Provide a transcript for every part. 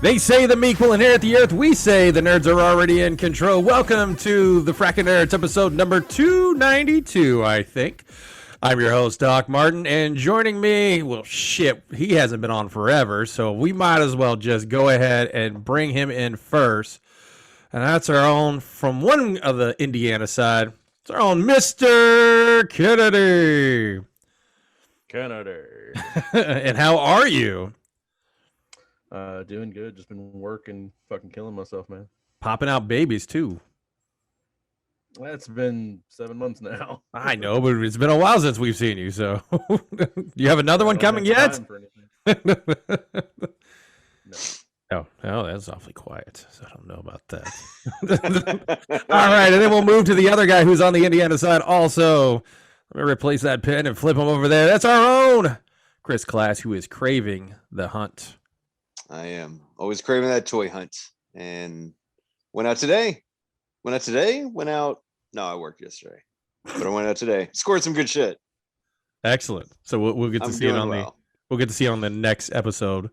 They say the meek will inherit the earth. We say the nerds are already in control. Welcome to the Frakkin Nerds episode number 292, I think. I'm your host, Doc Martin, and joining me, well, shit, he hasn't been on forever, so we might as well just go ahead and bring him in first. And that's our own, from one of the Indiana side, it's our own Mr. Kennedy. And how are you? Doing good. Just been working, fucking killing myself, man. Popping out babies, too. That's been 7 months now. I know, but it's been a while since we've seen you, so. Do you have another one coming yet? No. Oh, that's awfully quiet, so I don't know about that. All right, and then we'll move to the other guy who's on the Indiana side also. Let me replace that pen and flip him over there. That's our own Chris Class, who is craving the hunt. I am always craving that toy hunt, and went out today. Went out. No, I worked yesterday, but I went out today. Scored some good shit. Excellent. So we'll get to see it on we'll get to see it on the next episode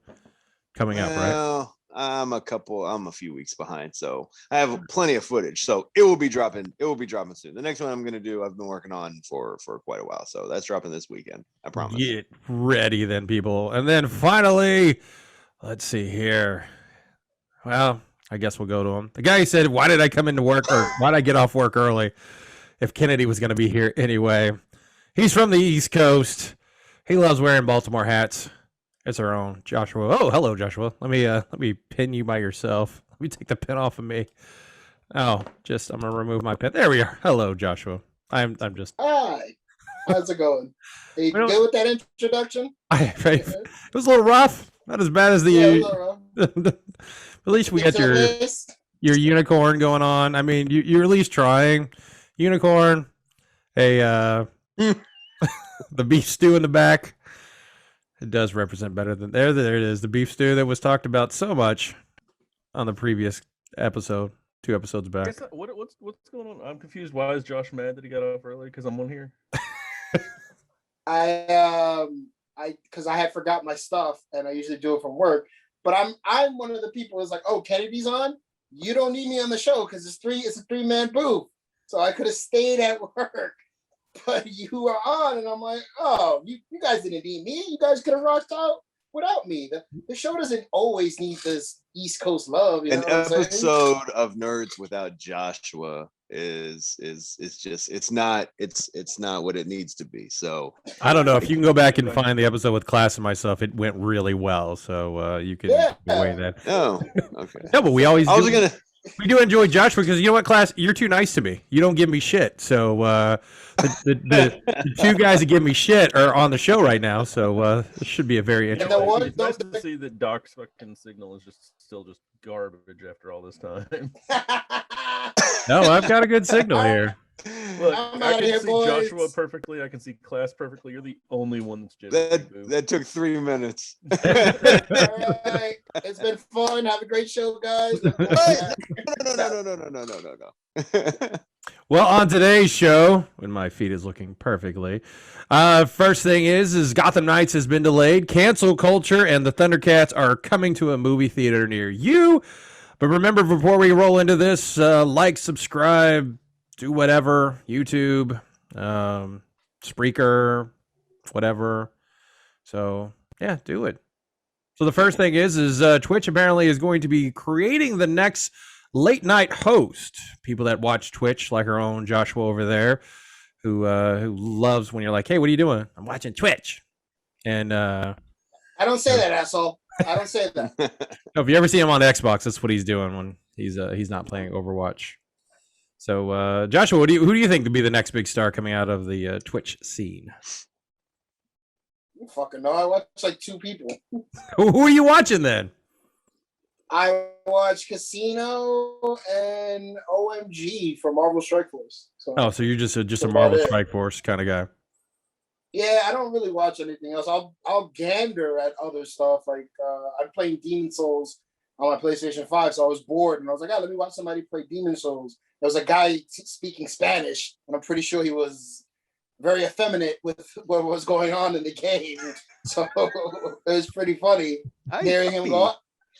coming up, right? I'm a few weeks behind, so I have plenty of footage. So it will be dropping. It will be dropping soon. The next one I'm gonna do, I've been working on for quite a while, so that's dropping this weekend. I promise. Get ready, then, people. And then finally, let's see here. Well, I guess we'll go to him. The guy who said, why did I come into work, or why did I get off work early if Kennedy was going to be here anyway? He's from the East Coast. He loves wearing Baltimore hats. It's our own Joshua. Oh, hello, Joshua. Let me pin you by yourself. Let me take the pin off of me. Oh, I'm going to remove my pin. There we are. Hello, Joshua. I'm just. Hi. How's it going? Are you good with that introduction? It was a little rough. Not as bad as at least we got your unicorn going on. I mean, you're at least trying. Unicorn, the beef stew in the back. It does represent better than there. There it is, the beef stew that was talked about so much on the previous episode, 2 episodes back. What's going on? I'm confused. Why is Josh mad that he got off early? Because I'm on here. Because I had forgot my stuff, and I usually do it from work. But I'm one of the people who's like, oh, Kennedy's on. You don't need me on the show because it's a 3-man booth. So I could have stayed at work, but you were on, and I'm like, oh, you guys didn't need me. You guys could have rocked out without me. The show doesn't always need this East Coast love. An episode of Nerds without Joshua is just it's not what it needs to be. So I don't know if you can go back and find the episode with Class and myself. It went really well, so you can weigh that. Oh, okay. No, but we do enjoy Joshua because you know what, Class, you're too nice to me. You don't give me shit. So the 2 guys that give me shit are on the show right now. So this should be a very interesting. It's nice to see that Doc's fucking signal is still just garbage after all this time. No, I've got a good signal here. Look, I can see Joshua perfectly. I can see Class perfectly. You're the only one that's just that took 3 minutes. All right. It's been fun. Have a great show, guys. No. Well, on today's show, when my feed is looking perfectly, first thing is Gotham Knights has been delayed. Cancel culture and the Thundercats are coming to a movie theater near you. But remember, before we roll into this, like, subscribe, do whatever, YouTube, Spreaker, whatever. So, yeah, do it. So the first thing is Twitch apparently is going to be creating the next late night host. People that watch Twitch, like our own Joshua over there, who loves when you're like, hey, what are you doing? I'm watching Twitch. And I don't say that, asshole. I don't say that. No, if you ever see him on Xbox, that's what he's doing when he's not playing Overwatch. So, Joshua, who do you think could be the next big star coming out of the Twitch scene? You fucking know. I watch like 2 people. Who are you watching then? I watch Casino and OMG from Marvel Strike Force. So you're just a Marvel Strike Force kind of guy. Yeah, I don't really watch anything else. I'll gander at other stuff. Like I'm playing Demon Souls on my PlayStation 5, so I was bored and I was like, let me watch somebody play Demon Souls. There was a guy speaking Spanish, and I'm pretty sure he was very effeminate with what was going on in the game. So it was pretty funny hearing him go.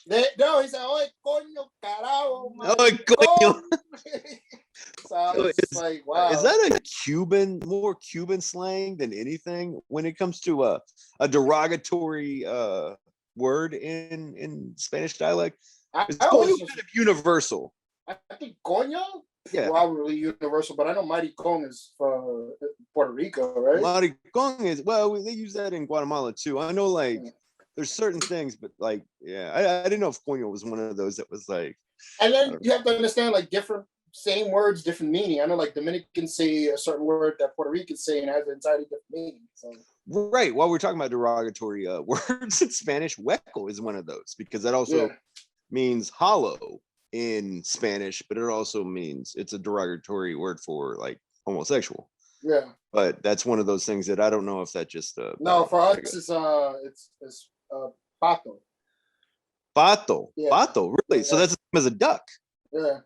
No, he said, "Oye, coño, carajo, Oh, coño. So I was like, wow. Is that a more Cuban slang than anything when it comes to a derogatory word in Spanish dialect? It's coño kind of universal. I think coño Yeah. probably universal, but I know maricón is for Puerto Rico, right? Maricón is, well, they use that in Guatemala too. I know, like, there's certain things, but like, yeah, I didn't know if coño was one of those that was like. And then you have to understand, like, different same words, different meaning. I know, like, Dominicans say a certain word that Puerto Ricans say and has an entirely different meaning. So. Right. While we're talking about derogatory words in Spanish, hueco is one of those because that also means hollow in Spanish, but it also means it's a derogatory word for like homosexual. Yeah. But that's one of those things that I don't know if that just no, for us it's pato. Pato. Yeah. Pato, really? Yeah. So that's the same as a duck. Yeah.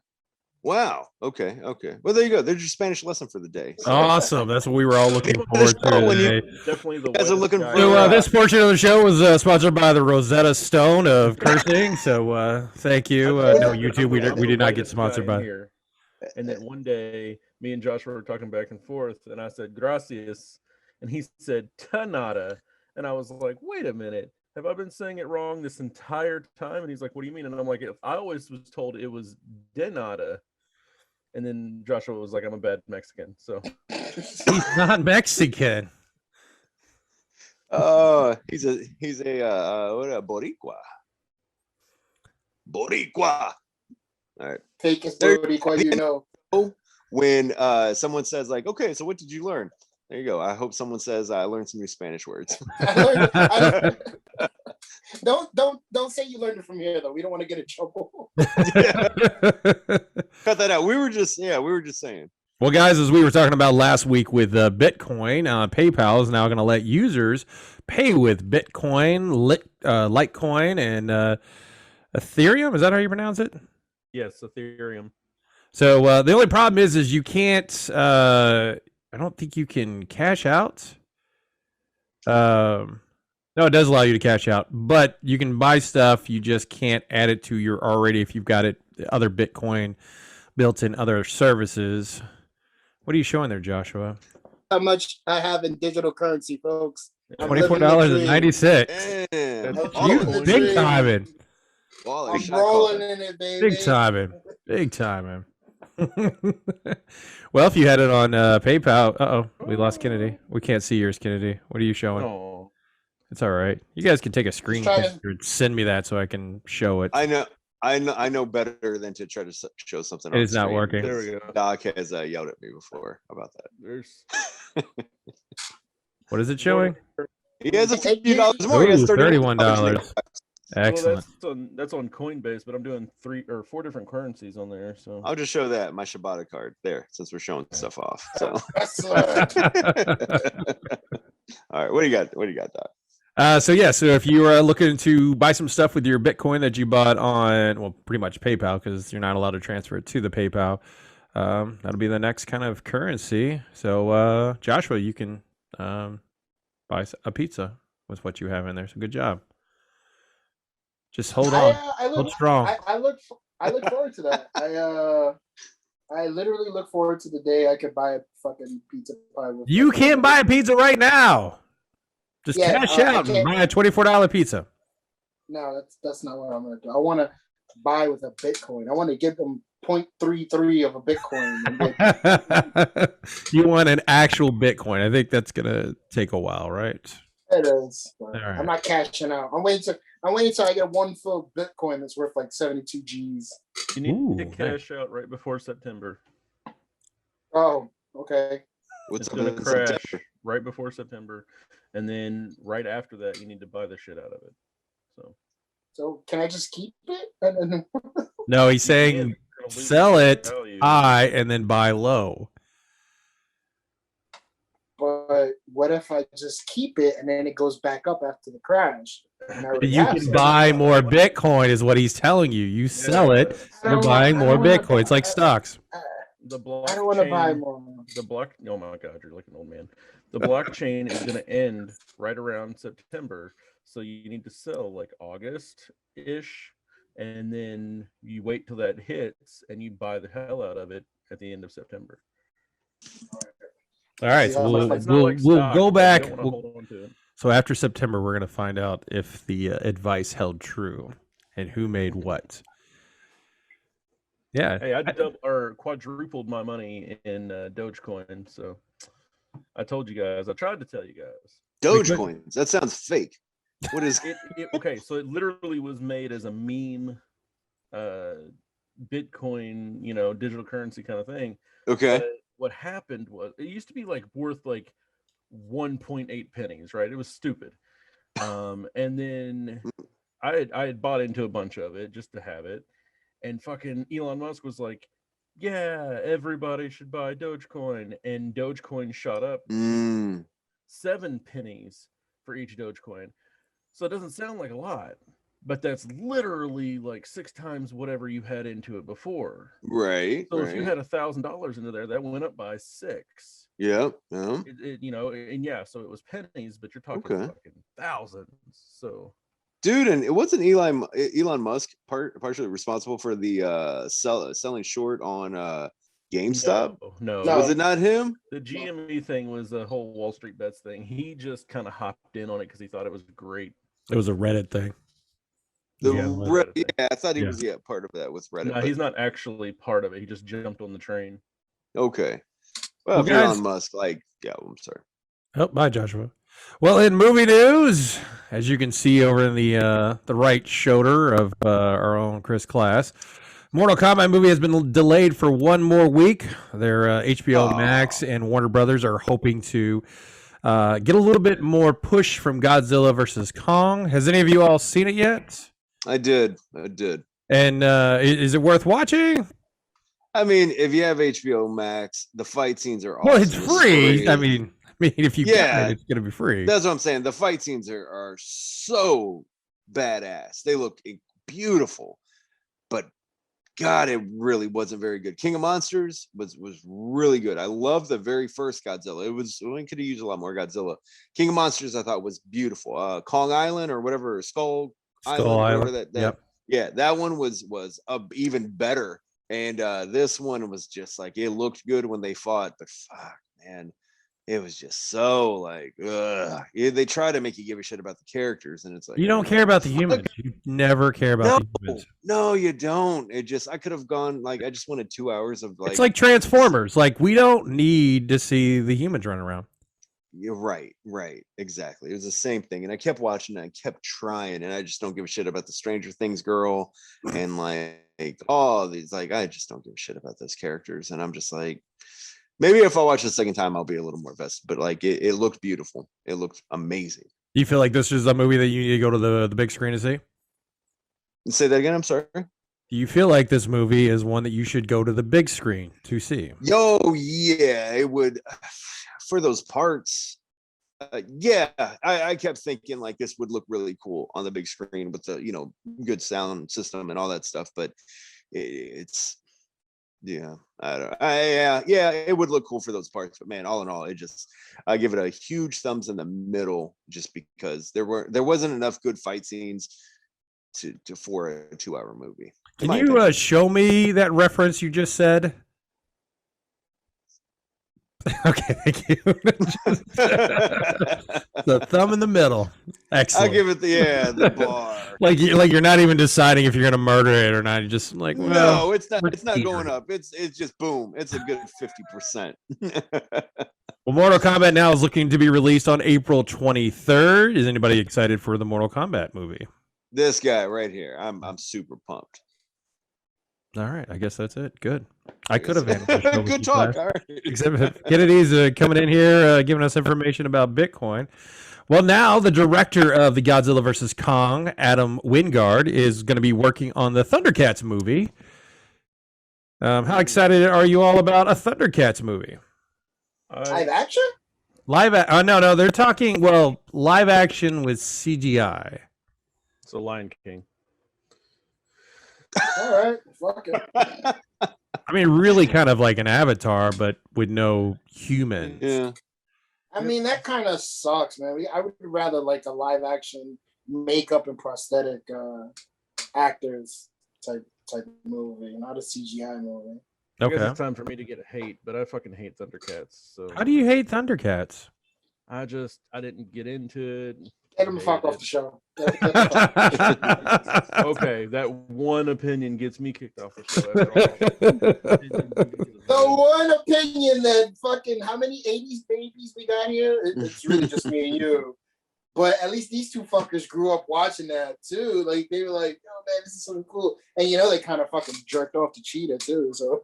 Wow. Okay. Well, there you go. There's your Spanish lesson for the day. So. Awesome. That's what we were all looking forward to today. Definitely the guys are looking for. So this portion of the show was sponsored by the Rosetta Stone of cursing. So thank you. No, YouTube, we did not get sponsored by. Here. And then one day, me and Joshua were talking back and forth, and I said gracias, and he said tanada, and I was like, wait a minute. Have I been saying it wrong this entire time? And he's like, what do you mean? And I'm like, I always was told it was de nada. And then Joshua was like, I'm a bad Mexican. So he's not Mexican. Oh, he's a Boricua. Boricua. All right. Take us Boricua, you know. When someone says like, okay, so what did you learn? There you go. I hope someone says I learned some new Spanish words. Don't say you learned it from here though. We don't want to get in trouble. Cut that out. We were just saying. Well, guys, as we were talking about last week with Bitcoin, PayPal is now going to let users pay with Bitcoin, Litecoin, and Ethereum. Is that how you pronounce it? Yes, Ethereum. So the only problem is you can't. I don't think you can cash out. No, it does allow you to cash out, but you can buy stuff. You just can't add it to your already if you've got it other Bitcoin built in other services. What are you showing there, Joshua? How much I have in digital currency, folks. $24.96. You big timing. I'm rolling in it, baby. Big timing. Big timing. Well, if you had it on PayPal, we lost Kennedy. We can't see yours, Kennedy. What are you showing? Oh. It's all right. You guys can take a screen capture and send me that so I can show it. I know better than to try to show something. It is not working. There we go. Doc has yelled at me before about that. There's. What is it showing? He has a few dollars more. He has $31. Excellent. Well, that's on Coinbase, but I'm doing 3 or 4 different currencies on there. So I'll just show that my Shibata card there since we're showing stuff off. So all right, what do you got? What do you got, Doc? So if you are looking to buy some stuff with your Bitcoin that you bought on, well, pretty much PayPal, because you're not allowed to transfer it to the PayPal, that'll be the next kind of currency. So, Joshua, you can buy a pizza with what you have in there. So good job. Just hold on. Hold strong. I look forward to that. I literally look forward to the day I could buy a fucking pizza pie. You can't buy a pizza right now. Just cash out and buy a $24 pizza. No, that's not what I'm going to do. I want to buy with a Bitcoin. I want to give them 0.33 of a Bitcoin. You want an actual Bitcoin. I think that's going to take a while, right? It is. Right. I'm not cashing out. I'm waiting until I get one full Bitcoin that's worth like 72 G's. You need to cash out right before September. Oh, okay. It's going to crash right before September. And then right after that, you need to buy the shit out of it. So can I just keep it? No, he's saying sell it high and then buy low. But what if I just keep it and then it goes back up after the crash? You can buy more Bitcoin is what he's telling you. You sell it, you're buying more Bitcoin. It's like stocks. The blockchain, I don't want to buy more. Oh my God, you're like an old man. The blockchain is going to end right around September. So you need to sell like August-ish and then you wait till that hits and you buy the hell out of it at the end of September. All right, See so how we'll much- It's not like we'll stock, go but back. You don't want to hold on to it. So after September, we're gonna find out if the advice held true and who made what. Yeah, Hey, I doubled or quadrupled my money in Dogecoin. So I told you guys. I tried to tell you guys. Dogecoins. That sounds fake. What is Okay, so it literally was made as a meme, Bitcoin, digital currency kind of thing. okay? But what happened was it used to be like worth like 1.8 pennies, right? It was stupid. And then I had bought into a bunch of it just to have it, and fucking Elon Musk was like, "Yeah, everybody should buy Dogecoin," and Dogecoin shot up Mm, 7 pennies for each Dogecoin. So it doesn't sound like a lot, but that's literally like 6 times whatever you had into it before. right. So if you Right. had $1,000 into there, that went up by 6. Yep. And yeah, so it was pennies, but you're talking Okay. fucking thousands. So Dude, and it wasn't Elon Musk partially responsible for the selling short on GameStop? no. No. Was it not him? The GME thing was a whole Wall Street Bets thing. He just kind of hopped in on it because he thought it was great. it was a Reddit thing. The Yeah, Reddit. yeah, I thought he Yeah. was part of that with Reddit. No, but- he's not actually part of it. He just jumped on the train. okay. Well, Well, if guys- Elon Musk, I'm sorry. Oh, bye, Joshua. Well, in movie news, as you can see over in the right shoulder of our own Chris Class, Mortal Kombat movie has been delayed for one more week. Their HBO Aw. Max and Warner Brothers are hoping to get a little bit more push from Godzilla versus Kong. Has any of you all seen it yet? I did. And is it worth watching? I mean, if you have HBO Max, the fight scenes are awesome. Well, it's The free. story I is- mean, if you Yeah. got it, it's gonna be free. That's what I'm saying. The fight scenes are so badass. They look beautiful, but God, it really wasn't very good. King of Monsters was really good. I love the very first Godzilla. We could have used a lot more Godzilla. King of Monsters I thought was beautiful. Kong Island or whatever, Skull Island, or whatever Island. that Yep. yeah, that one was even better. And this one was just like it looked good when they fought, but fuck, man. It was just so like, ugh. Yeah, they try to make you give a shit about the characters, and it's like You don't care about the humans. You never care about the humans. no, you don't. I could have gone like I just wanted 2 hours of like. It's like Transformers. Like we don't need to see the humans run around. You're right, exactly. It was the same thing, and I kept watching. And I kept trying, and I just don't give a shit about the Stranger Things girl, and like all these. Like I just don't give a shit about those characters, and I'm just like. Maybe if I watch it the second time, I'll be a little more vested. But like, it looked beautiful. It looked amazing. Do you feel like this is a movie that you need to go to the big screen to see? Say that again. I'm sorry. Do you feel like this movie is one that you should go to the big screen to see? Yo, yeah, it would. For those parts, yeah, I kept thinking like this would look really cool on the big screen with the good sound system and all that stuff. But it's. Yeah, yeah, it would look cool for those parts, but man, all in all, I give it a huge thumbs in the middle, just because there wasn't enough good fight scenes for a 2-hour movie. Can you show me that reference you just said? Okay, thank you. The thumb in the middle. Excellent. I'll give it the bar. Like you're not even deciding if you're gonna murder it or not. You're just like, well, No, it's not. we're It's not going teetering. up. It's just boom. It's a good 50%. Well, Mortal Kombat now is looking to be released on April 23rd. Is anybody excited for the Mortal Kombat movie? This guy right here, I'm super pumped. All right, I guess that's it. Good. I could have handled the show with you Good talk. guys. All right. Except Kennedy's coming in here, giving us information about Bitcoin. Well, now the director of the Godzilla vs. Kong, Adam Wingard, is going to be working on the Thundercats movie. How excited are you all about a Thundercats movie? Live action? No, they're talking, live action with CGI. So Lion King. All right, fuck it. I mean, really kind of like an Avatar, but with no humans. Yeah. I mean, that kind of sucks, man. I would rather like a live action makeup and prosthetic actors type movie, not a CGI movie. I guess Okay. it's time for me to get hate, but I fucking hate Thundercats. So How do you hate Thundercats? I didn't get into it. Get him the fuck off the show. Get him Okay, that one opinion gets me kicked off the show. After The all. one opinion that fucking how many 80s babies we got here? It's really just me and you. But at least these two fuckers grew up watching that too. Like they were like, "Oh man, this is so cool," and you know they kind of fucking jerked off to Cheetah too. So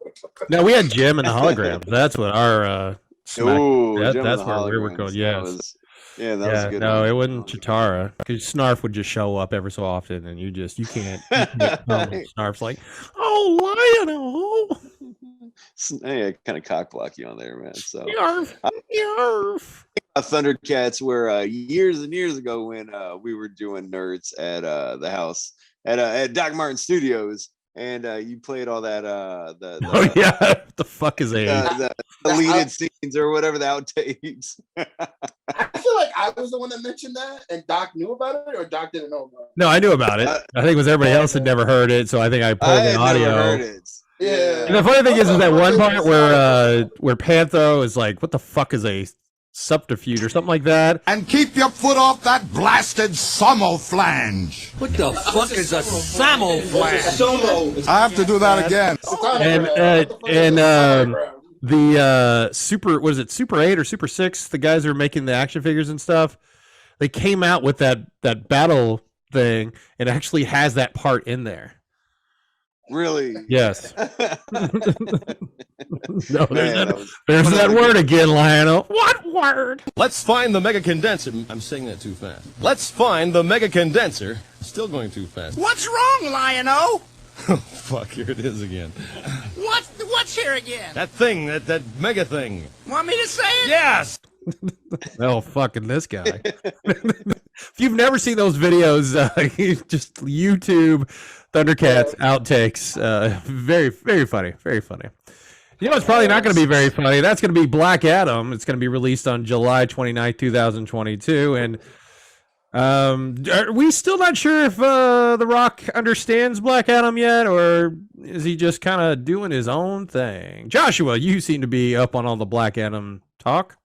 No, we had Jim and the holograms. That's what our Ooh, that's Gem of the where we were Holograms. going. That Yes. was, that was a good no, one. it wasn't Chitara because Snarf would just show up every so often, and you can't tell when Snarf's like, "Oh, Lionel, Yeah, kind of cock block you on there, man. So yarf, yarf." Thundercats were years and years ago when we were doing nerds at the house at Doc Martin Studios, and you played all that Oh yeah, what the fuck is the deleted scenes or whatever, the outtakes. I feel like I was the one that mentioned that, and Doc knew about it, or Doc didn't know about it. No, I knew about it. I think it was everybody else had never heard it, so I think I pulled the had audio. never heard it. Yeah. And the funny thing is that one part where Pantho is like, "What the fuck is a subterfuge?" or something like that. And keep your foot off that blasted flange. What the fuck is a samoflash? I have to do that again. The Super, what is it, Super 8 or Super 6, the guys who are making the action figures and stuff, they came out with that battle thing and actually has that part in there. Really? Yes. No, Man, there's that word again, Lionel. What word? Let's find the mega condenser. I'm saying that too fast. Let's find the mega condenser. Still going too fast. What's wrong, Lion-O? Fuck, here it is again. What's here again? That thing, that mega thing. Want me to say it? Yes! Oh, fucking this guy. If you've never seen those videos, just YouTube Thundercats outtakes. Very, very funny. Very funny. You know, it's probably not going to be very funny. That's going to be Black Adam. It's going to be released on July 29th, 2022. And are we still not sure if The Rock understands Black Adam yet, or is he just kind of doing his own thing? Joshua, you seem to be up on all the Black Adam talk.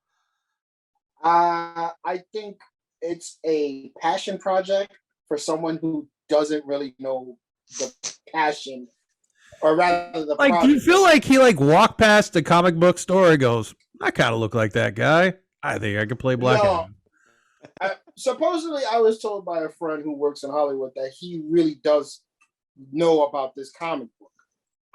I think it's a passion project for someone who doesn't really know the passion, or rather the Like, project. do you feel like he walked past the comic book store and goes, "I kind of look like that guy. I think I could play Black Adam." Supposedly, I was told by a friend who works in Hollywood that he really does know about this comic book.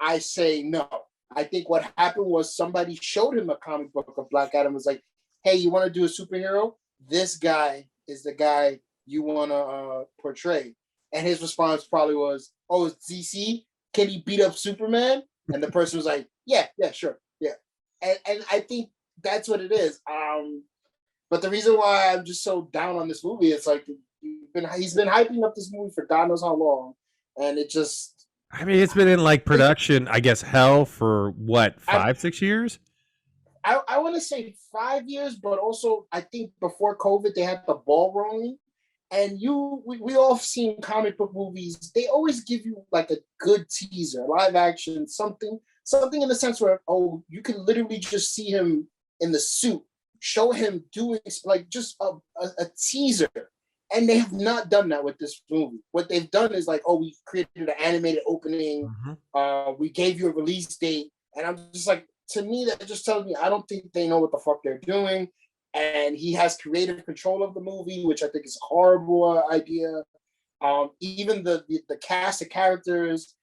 I say no. I think what happened was somebody showed him a comic book of Black Adam. Was like, "Hey, you want to do a superhero? This guy is the guy you want to portray." And his response probably was, "Oh, it's DC? Can he beat up Superman?" And the person was like, yeah, sure, yeah. And I think that's what it is. But the reason why I'm just so down on this movie, it's like he's been hyping up this movie for God knows how long, and it just. I mean, it's been in production, I guess, hell for what, 5-6 years? I want to say 5 years, but also I think before COVID they had the ball rolling, and we all have seen comic book movies. They always give you like a good teaser, live action, something in the sense where you can literally just see him in the suit, show him doing like just a teaser, and they have not done that with this movie. What they've done is like, we created an animated opening, we gave you a release date, and I'm just like. To me, that just tells me I don't think they know what the fuck they're doing, and he has creative control of the movie, which I think is a horrible idea. Even the cast of characters,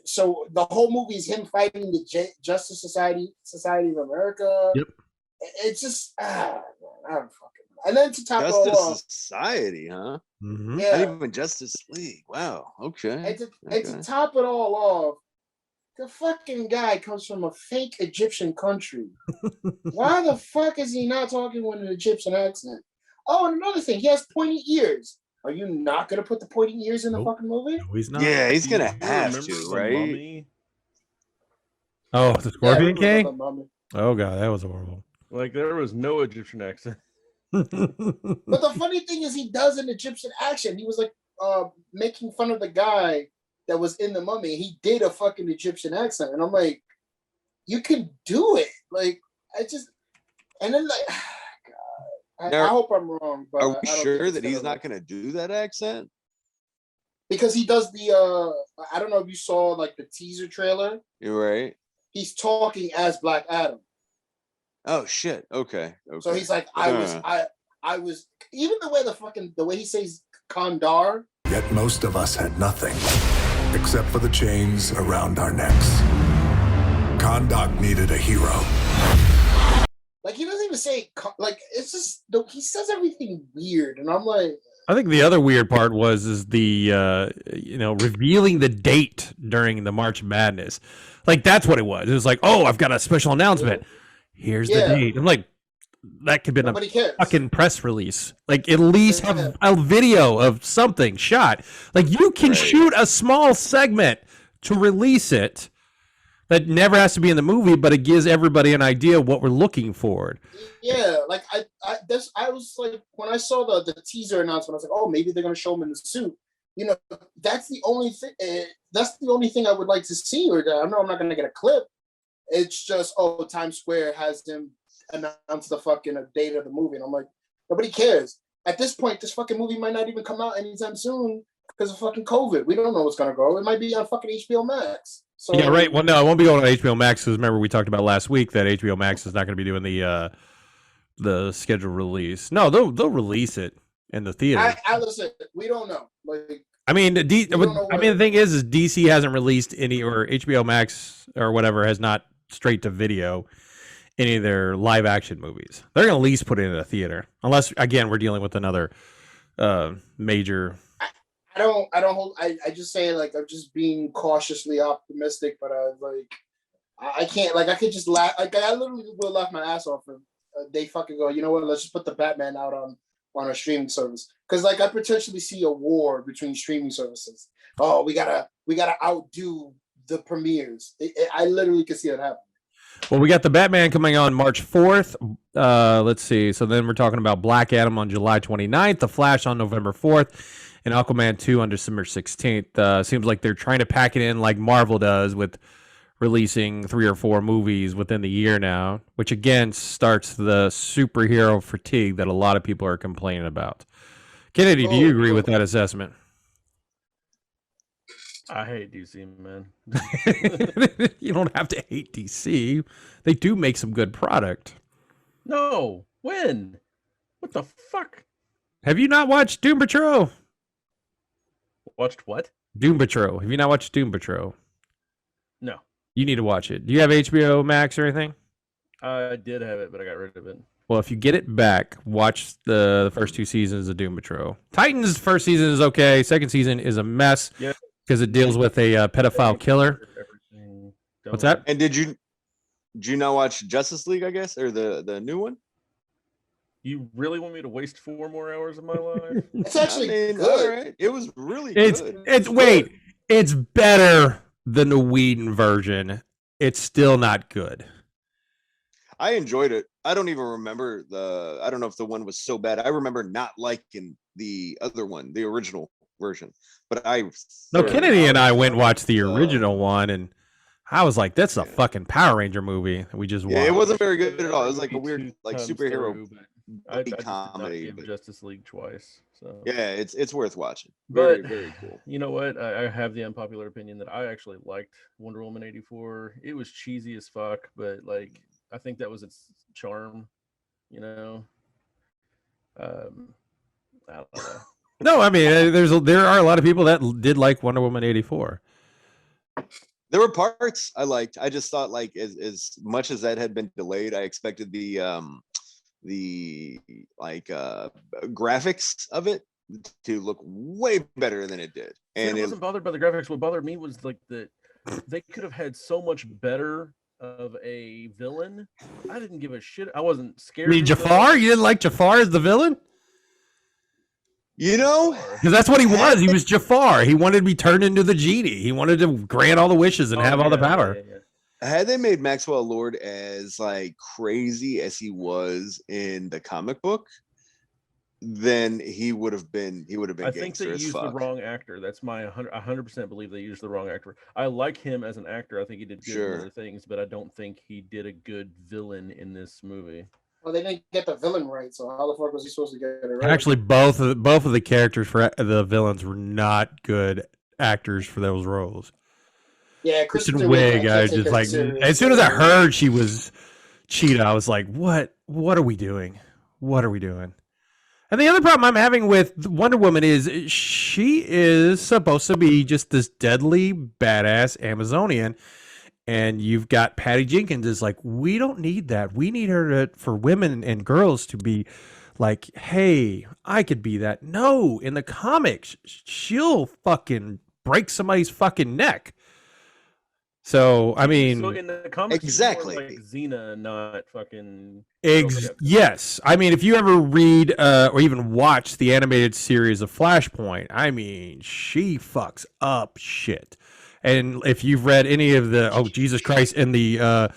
so the whole movie is him fighting the Justice Society of America. Yep. It's just I don't fucking know. And then to top it all Justice off, Society, huh? Mm-hmm. yeah, Not even Justice League. Wow. Okay. and to top it all off. The fucking guy comes from a fake Egyptian country. Why the fuck is he not talking with an Egyptian accent? Oh, and another thing, he has pointy ears. Are you not going to put the pointy ears in the fucking movie? No, he's not. Yeah, he's gonna You have remember to, the right? Mummy? Oh, the Scorpion Yeah, King? Oh, God, that was horrible. Like there was no Egyptian accent. But the funny thing is he does an Egyptian accent. He was like, making fun of the guy that was in the Mummy. He did a fucking Egyptian accent, and I'm like, you can do it. Like, and then like, God, I hope I'm wrong, but are we I don't sure think that he's not going to do that accent? Because he does the I don't know if you saw like the teaser trailer. You're right. He's talking as Black Adam. Oh shit. Okay. So he's like, I was even the way he says Kandar. Yet most of us had nothing, except for the chains around our necks. Kondak needed a hero. Like, he doesn't even say, like, it's just, he says everything weird, and I'm like... I think the other weird part is the, revealing the date during the March Madness. Like, that's what it was. It was like, oh, I've got a special announcement. Here's the date. I'm like, that could be a fucking press release. Like, at least have a video of something shot. Like, you can shoot a small segment to release it. That never has to be in the movie, but it gives everybody an idea of what we're looking for. Yeah, like I was like, when I saw the teaser announcement, I was like, oh, maybe they're gonna show him in the suit. You know, that's the only thing. That's the only thing I would like to see. Or I know I'm not gonna get a clip. It's just, oh, Times Square has him announce the fucking date of the movie, and I'm like, nobody cares. At this point, this fucking movie might not even come out anytime soon because of fucking COVID. We don't know what's gonna go. It might be on fucking HBO Max. So, yeah, right. Well, no, it won't be going on HBO Max because remember we talked about last week that HBO Max is not going to be doing the scheduled release. No, they'll release it in the theater. I listen. We don't know. Like, I mean, the thing is DC hasn't released any, or HBO Max or whatever has not straight to video any of their live action movies. They're going to at least put it in a theater, unless again we're dealing with another major. I just say, like, I'm just being cautiously optimistic, but I can't, like, I could just laugh. Like, I literally will laugh my ass off if they fucking go, you know what, let's just put the Batman out on a streaming service. Because, like, I potentially see a war between streaming services. Oh, we gotta outdo the premieres. I literally could see it happen. Well, we got the Batman coming on March 4th. Let's see. So then we're talking about Black Adam on July 29th, The Flash on November 4th, and Aquaman 2 on December 16th. Seems like they're trying to pack it in like Marvel does with releasing 3 or 4 movies within the year now, which again starts the superhero fatigue that a lot of people are complaining about. Kennedy, do you agree with that assessment? I hate DC, man. You don't have to hate DC. They do make some good product. No. When? What the fuck? Have you not watched Doom Patrol? Watched what? Doom Patrol. Have you not watched Doom Patrol? No. You need to watch it. Do you have HBO Max or anything? I did have it, but I got rid of it. Well, if you get it back, watch the first 2 seasons of Doom Patrol. Titans' first season is okay. Second season is a mess because it deals with a pedophile killer. What's that? And did you not watch Justice League, I guess, or the new one? You really want me to waste 4 more hours of my life? It's actually good. All right. It was really good. It's better than the Whedon version. It's still not good. I enjoyed it. I don't even remember I don't know if the one was so bad. I remember not liking the other one, the original version. But Kennedy and I went and watched the original one, and I was like, that's a fucking Power Ranger movie. We just watched. Yeah, it wasn't very good at all. It was like a weird, like, superhero I comedy. But Justice League twice. So yeah, it's worth watching. But very cool. You know what? I have the unpopular opinion that I actually liked Wonder Woman 84. It was cheesy as fuck, but like I think that was its charm. You know. I don't know. No, I mean, there are a lot of people that did like Wonder Woman 84. There were parts I liked. I just thought, like, as much as that had been delayed, I expected the graphics of it to look way better than it did. And I wasn't bothered by the graphics. What bothered me was like that they could have had so much better of a villain. I didn't give a shit. I wasn't scared. You mean Jafar? You didn't like Jafar as the villain? You know, because that's what he was. He was Jafar. He wanted to be turned into the genie. He wanted to grant all the wishes and have all the power. Had they made Maxwell Lord as like crazy as he was in the comic book, then he would have been I think they gangster as used the fuck. wrong actor. That's my 100% believe they used the wrong actor. I like him as an actor. I think he did good in Sure. other things, but I don't think he did a good villain in this movie. Well, they didn't get the villain right, so how the fuck was he supposed to get it right? Actually, both of the characters for the villains were not good actors for those roles. Yeah, Kristen Kristen Wiig, Wiig, I just like as soon as I heard she was Cheetah, I was like, what are we doing? What are we doing? And the other problem I'm having with Wonder Woman is she is supposed to be just this deadly badass Amazonian, and you've got Patty Jenkins is like, we don't need that. We need her for women and girls to be like, hey, I could be that. No, in the comics, she'll fucking break somebody's fucking neck. So I mean, so in the comics, exactly, like Xena, not fucking. Yes, I mean, if you ever read or even watch the animated series of Flashpoint, I mean, she fucks up shit. And if you've read any of the Jesus Christ in the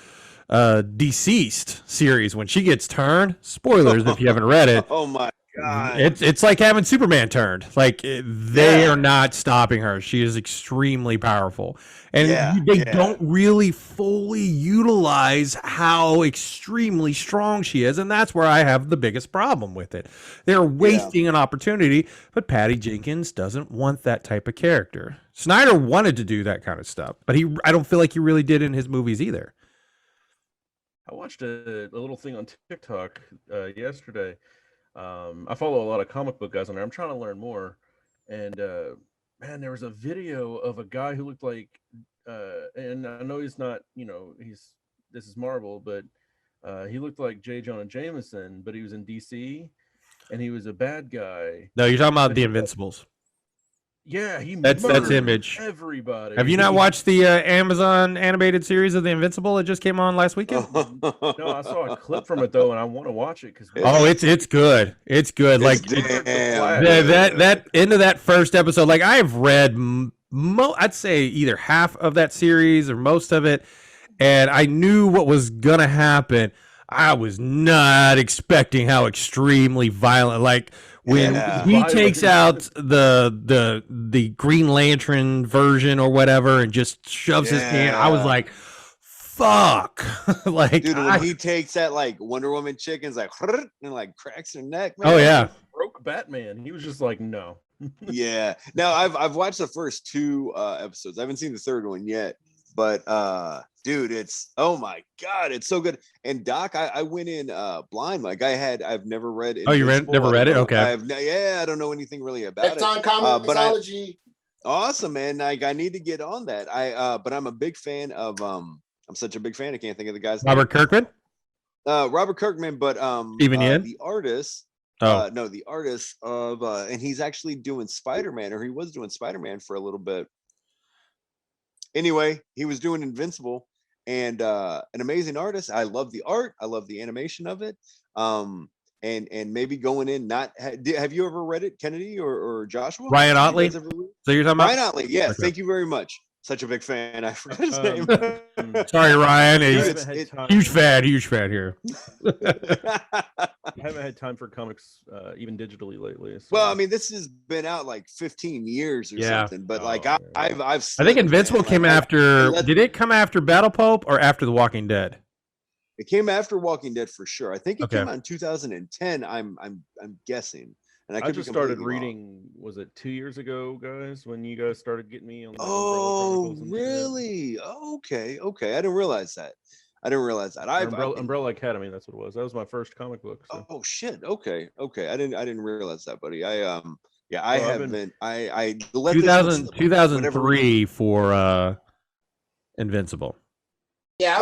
Deceased series, when she gets turned, spoilers if you haven't read it. Oh my god, it's like having Superman turned. Like they are not stopping her. She is extremely powerful, and they don't really fully utilize how extremely strong she is, and that's where I have the biggest problem with it. They're wasting an opportunity, but Patty Jenkins doesn't want that type of character. Snyder wanted to do that kind of stuff, but I don't feel like he really did in his movies either. I watched a little thing on TikTok yesterday. I follow a lot of comic book guys on there. I'm trying to learn more, and man, there was a video of a guy who looked like, and I know he's not, this is Marvel, but he looked like J. Jonah Jameson, but he was in DC, and he was a bad guy. No, you're talking about the Invincibles. Yeah, that's Image. Everybody. Have you not watched the Amazon animated series of The Invincible? It just came on last weekend. No, I saw a clip from it though, and I want to watch it because it's good. It's good. That end of that first episode. Like I've read, I'd say either half of that series or most of it, and I knew what was gonna happen. I was not expecting how extremely violent. Like when he takes out the Green Lantern version or whatever and just shoves his hand, I was like, "Fuck!" Like, dude, when he takes that like Wonder Woman chicken's like and like cracks her neck. Man. Oh yeah, broke Batman. He was just like, no. Yeah. Now I've watched the first two episodes. I haven't seen the third one yet. But dude, it's oh my god, it's so good. And Doc, I went in blind. Like I've never read it. Oh, you never read it? Okay. I don't know anything really about it's on Comixology. Awesome, man. Like I need to get on that. But I'm a big fan of I'm such a big fan. I can't think of the guy's name. Robert Kirkman, but Steven Yeun? The artist. No, the artist of and he's actually doing Spider-Man, or he was doing Spider-Man for a little bit. Anyway, he was doing Invincible, and an amazing artist. I love the art. I love the animation of it. And maybe going in. Have you ever read it, Kennedy or Joshua? Ryan Otley. So you're talking about Ryan Otley? Yes. Okay. Thank you very much. Such a big fan. I forgot his name. Sorry, Ryan. Huge fan here. I haven't had time for comics, even digitally lately. So. Well, I mean, this has been out like 15 years or something. But I've I think Invincible came after. Did it come after Battle Pope or after The Walking Dead? It came after Walking Dead for sure. I think it came out in 2010. I'm guessing. And I just started reading. Was it 2 years ago, guys? When you guys started getting me on? Oh, really? Okay. I didn't realize that. Umbrella Academy. That's what it was. That was my first comic book. So. Oh shit. Okay. I didn't realize that, buddy. I haven't. 2003 for Invincible. Yeah,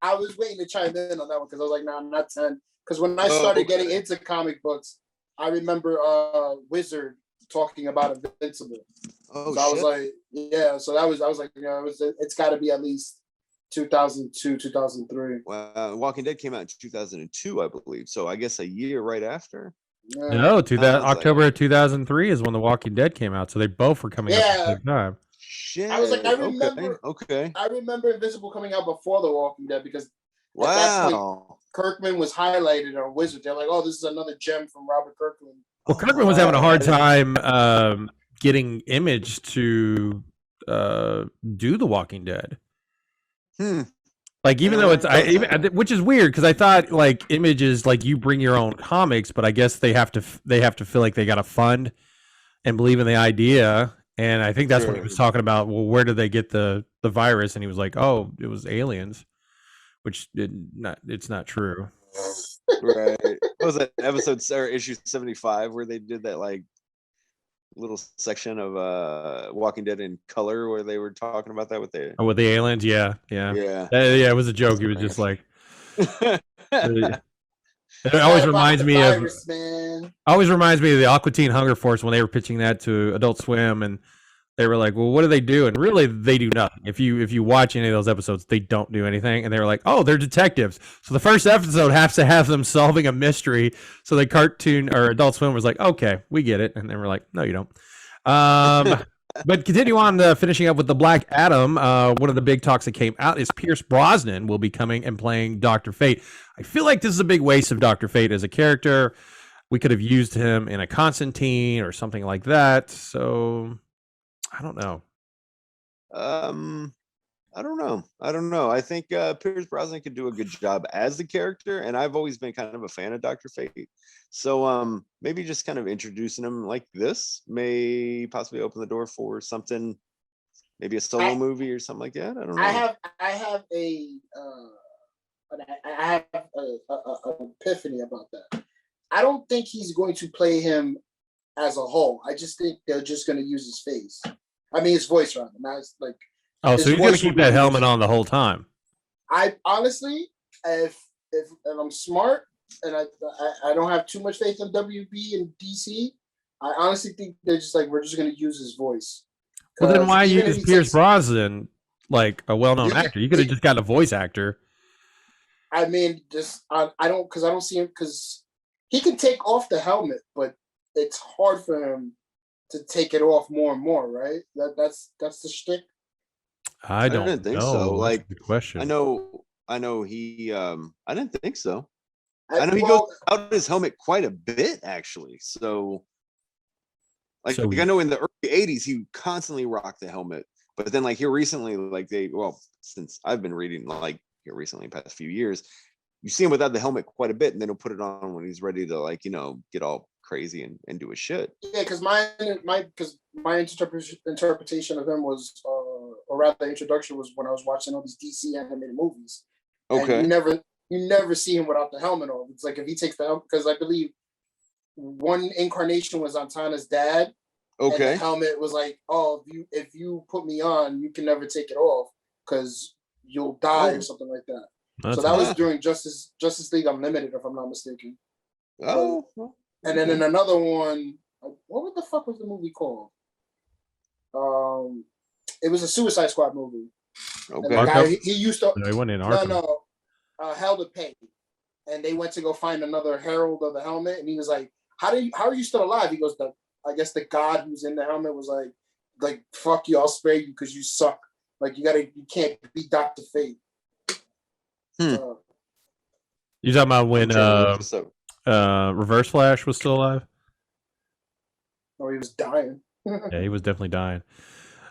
I was waiting to chime in on that one because I was like, no, I'm not 10. Because when I started getting into comic books, I remember Wizard talking about Invincible. Oh, so I was like, yeah. So I was like, it's got to be at least 2002, 2003. Walking Dead came out in 2002, I believe. So I guess a year right after. Yeah. No, October of 2003 is when The Walking Dead came out. So they both were coming out at the same time. Shit. I was like, I remember. Okay. I remember Invincible coming out before The Walking Dead because. Wow. Kirkman was highlighted on Wizard. They're like, oh, this is another gem from Robert Kirkman. Well, Kirkman was having a hard time getting Image to do The Walking Dead. Like, even though which is weird because I thought like Image is like you bring your own comics, but I guess they have to feel like they got to fund and believe in the idea. And I think that's what he was talking about. Well, where did they get the virus? And he was like, oh, it was aliens, which it's not true. Right. What was that episode or issue 75 where they did that like little section of Walking Dead in color where they were talking about that with the aliens? Yeah. It was a joke. He was just like it always reminds me of the Aqua Teen Hunger Force when they were pitching that to Adult Swim, and they were like, well, what do they do? And really they do nothing. If you watch any of those episodes, they don't do anything. And they were like, oh, they're detectives. So the first episode has to have them solving a mystery. So the cartoon or Adult Swim was like, okay, we get it. And they were like, no, you don't. But continue on finishing up with the Black Adam. One of the big talks that came out is Pierce Brosnan will be coming and playing Dr. Fate. I feel like this is a big waste of Dr. Fate as a character. We could have used him in a Constantine or something like that. So I don't know. I don't know. I think Pierce Brosnan could do a good job as the character, and I've always been kind of a fan of Dr. Fate. So maybe just kind of introducing him like this may possibly open the door for something, maybe a solo movie or something like that. I don't know. I have an epiphany about that. I don't think he's going to play him as a whole. I just think they're just going to use his face. I mean, his voice rather. Not like. Oh, so he's going to keep that helmet on the whole time. I honestly, if I'm smart and I don't have too much faith in WB and DC, I honestly think they're just like, we're just going to use his voice. Well, then why use Pierce Brosnan like a well-known actor? You could have just got a voice actor. I mean, I don't see him because he can take off the helmet, but it's hard for him to take it off more and more, right? That's the shtick. I didn't think so. Like, the question. I know he. I didn't think so. I know he goes out his helmet quite a bit, actually. So, like I know in the early '80s, he constantly rocked the helmet. But then, like here recently, like since I've been reading, like here recently, past few years, you see him without the helmet quite a bit, and then he'll put it on when he's ready to, like, get all crazy and do his shit. Yeah, because my interpretation of him was, or rather, the introduction was when I was watching all these DC animated movies. Okay. And you never see him without the helmet on. It's like if he takes the helmet, because I believe one incarnation was Antana's dad. Okay. And the helmet was like, oh, if you put me on, you can never take it off because you'll die or something like that. So that was during Justice League Unlimited, if I'm not mistaken. Oh. And then in another one, what the fuck was the movie called? It was a Suicide Squad movie. Okay. And the guy, he used to. No, he went in Arkham. Hell to Pay. And they went to go find another herald of the helmet, and he was like, "How are you still alive?" He goes, "I guess the god who's in the helmet was like fuck you, I'll spare you because you suck. Like you can't be Dr. Fate." You talking about when Reverse Flash was still alive? Oh, he was dying. Yeah, he was definitely dying.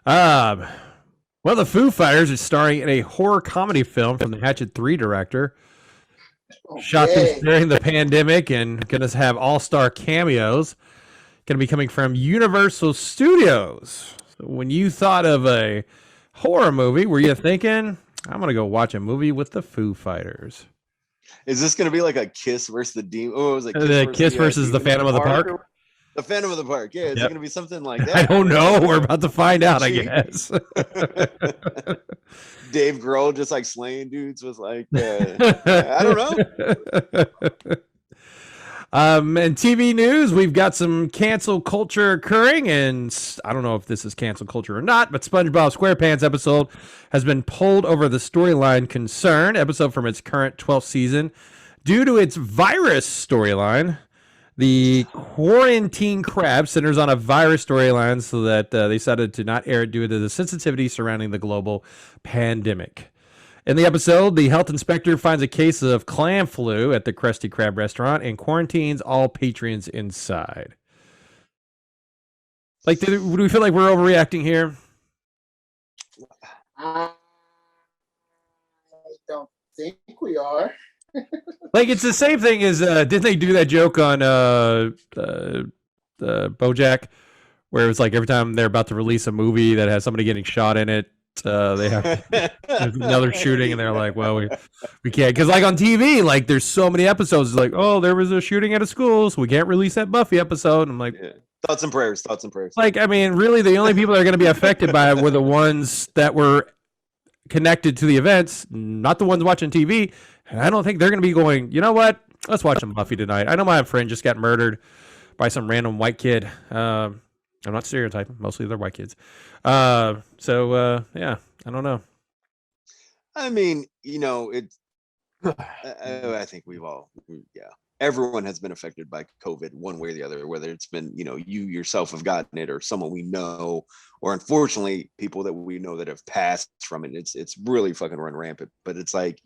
Well, the Foo Fighters is starring in a horror comedy film from the Hatchet 3 director. Shot this during the pandemic and going to have all-star cameos. Going to be coming from Universal Studios. So when you thought of a horror movie, were you thinking, I'm going to go watch a movie with the Foo Fighters? Is this going to be like a Kiss versus the Demon? Oh, it was like Kiss versus the Phantom of the Park? The Phantom of the Park. Yeah, it's going to be something like that. I don't know. We're about to find out, I guess. Dave Grohl just like slaying dudes with like, I don't know. And TV news, we've got some cancel culture occurring, and I don't know if this is cancel culture or not, but SpongeBob SquarePants episode has been pulled over the storyline concern episode from its current 12th season due to its virus storyline. The Quarantine Crab centers on a virus storyline, so that they decided to not air it due to the sensitivity surrounding the global pandemic. In the episode, the health inspector finds a case of clam flu at the Krusty Krab restaurant and quarantines all patrons inside. Like, do we feel like we're overreacting here? I don't think we are. Like, it's the same thing as didn't they do that joke on BoJack, where it's like every time they're about to release a movie that has somebody getting shot in it, they have there's another shooting, and they're like, well, we can't, because like on TV, like there's so many episodes like, oh, there was a shooting at a school, so we can't release that Buffy episode. And I'm like, thoughts and prayers. Like, I mean, really, the only people that are going to be affected by it were the ones that were connected to the events, not the ones watching TV. And I don't think they're going to be going, you know what? Let's watch some Buffy tonight. I know my friend just got murdered by some random white kid. I'm not stereotyping. Mostly they're white kids. Yeah, I don't know. I mean, it's. I think everyone has been affected by COVID one way or the other, whether it's been, you yourself have gotten it or someone we know, or unfortunately people that we know that have passed from it. It's really fucking run rampant, but it's like,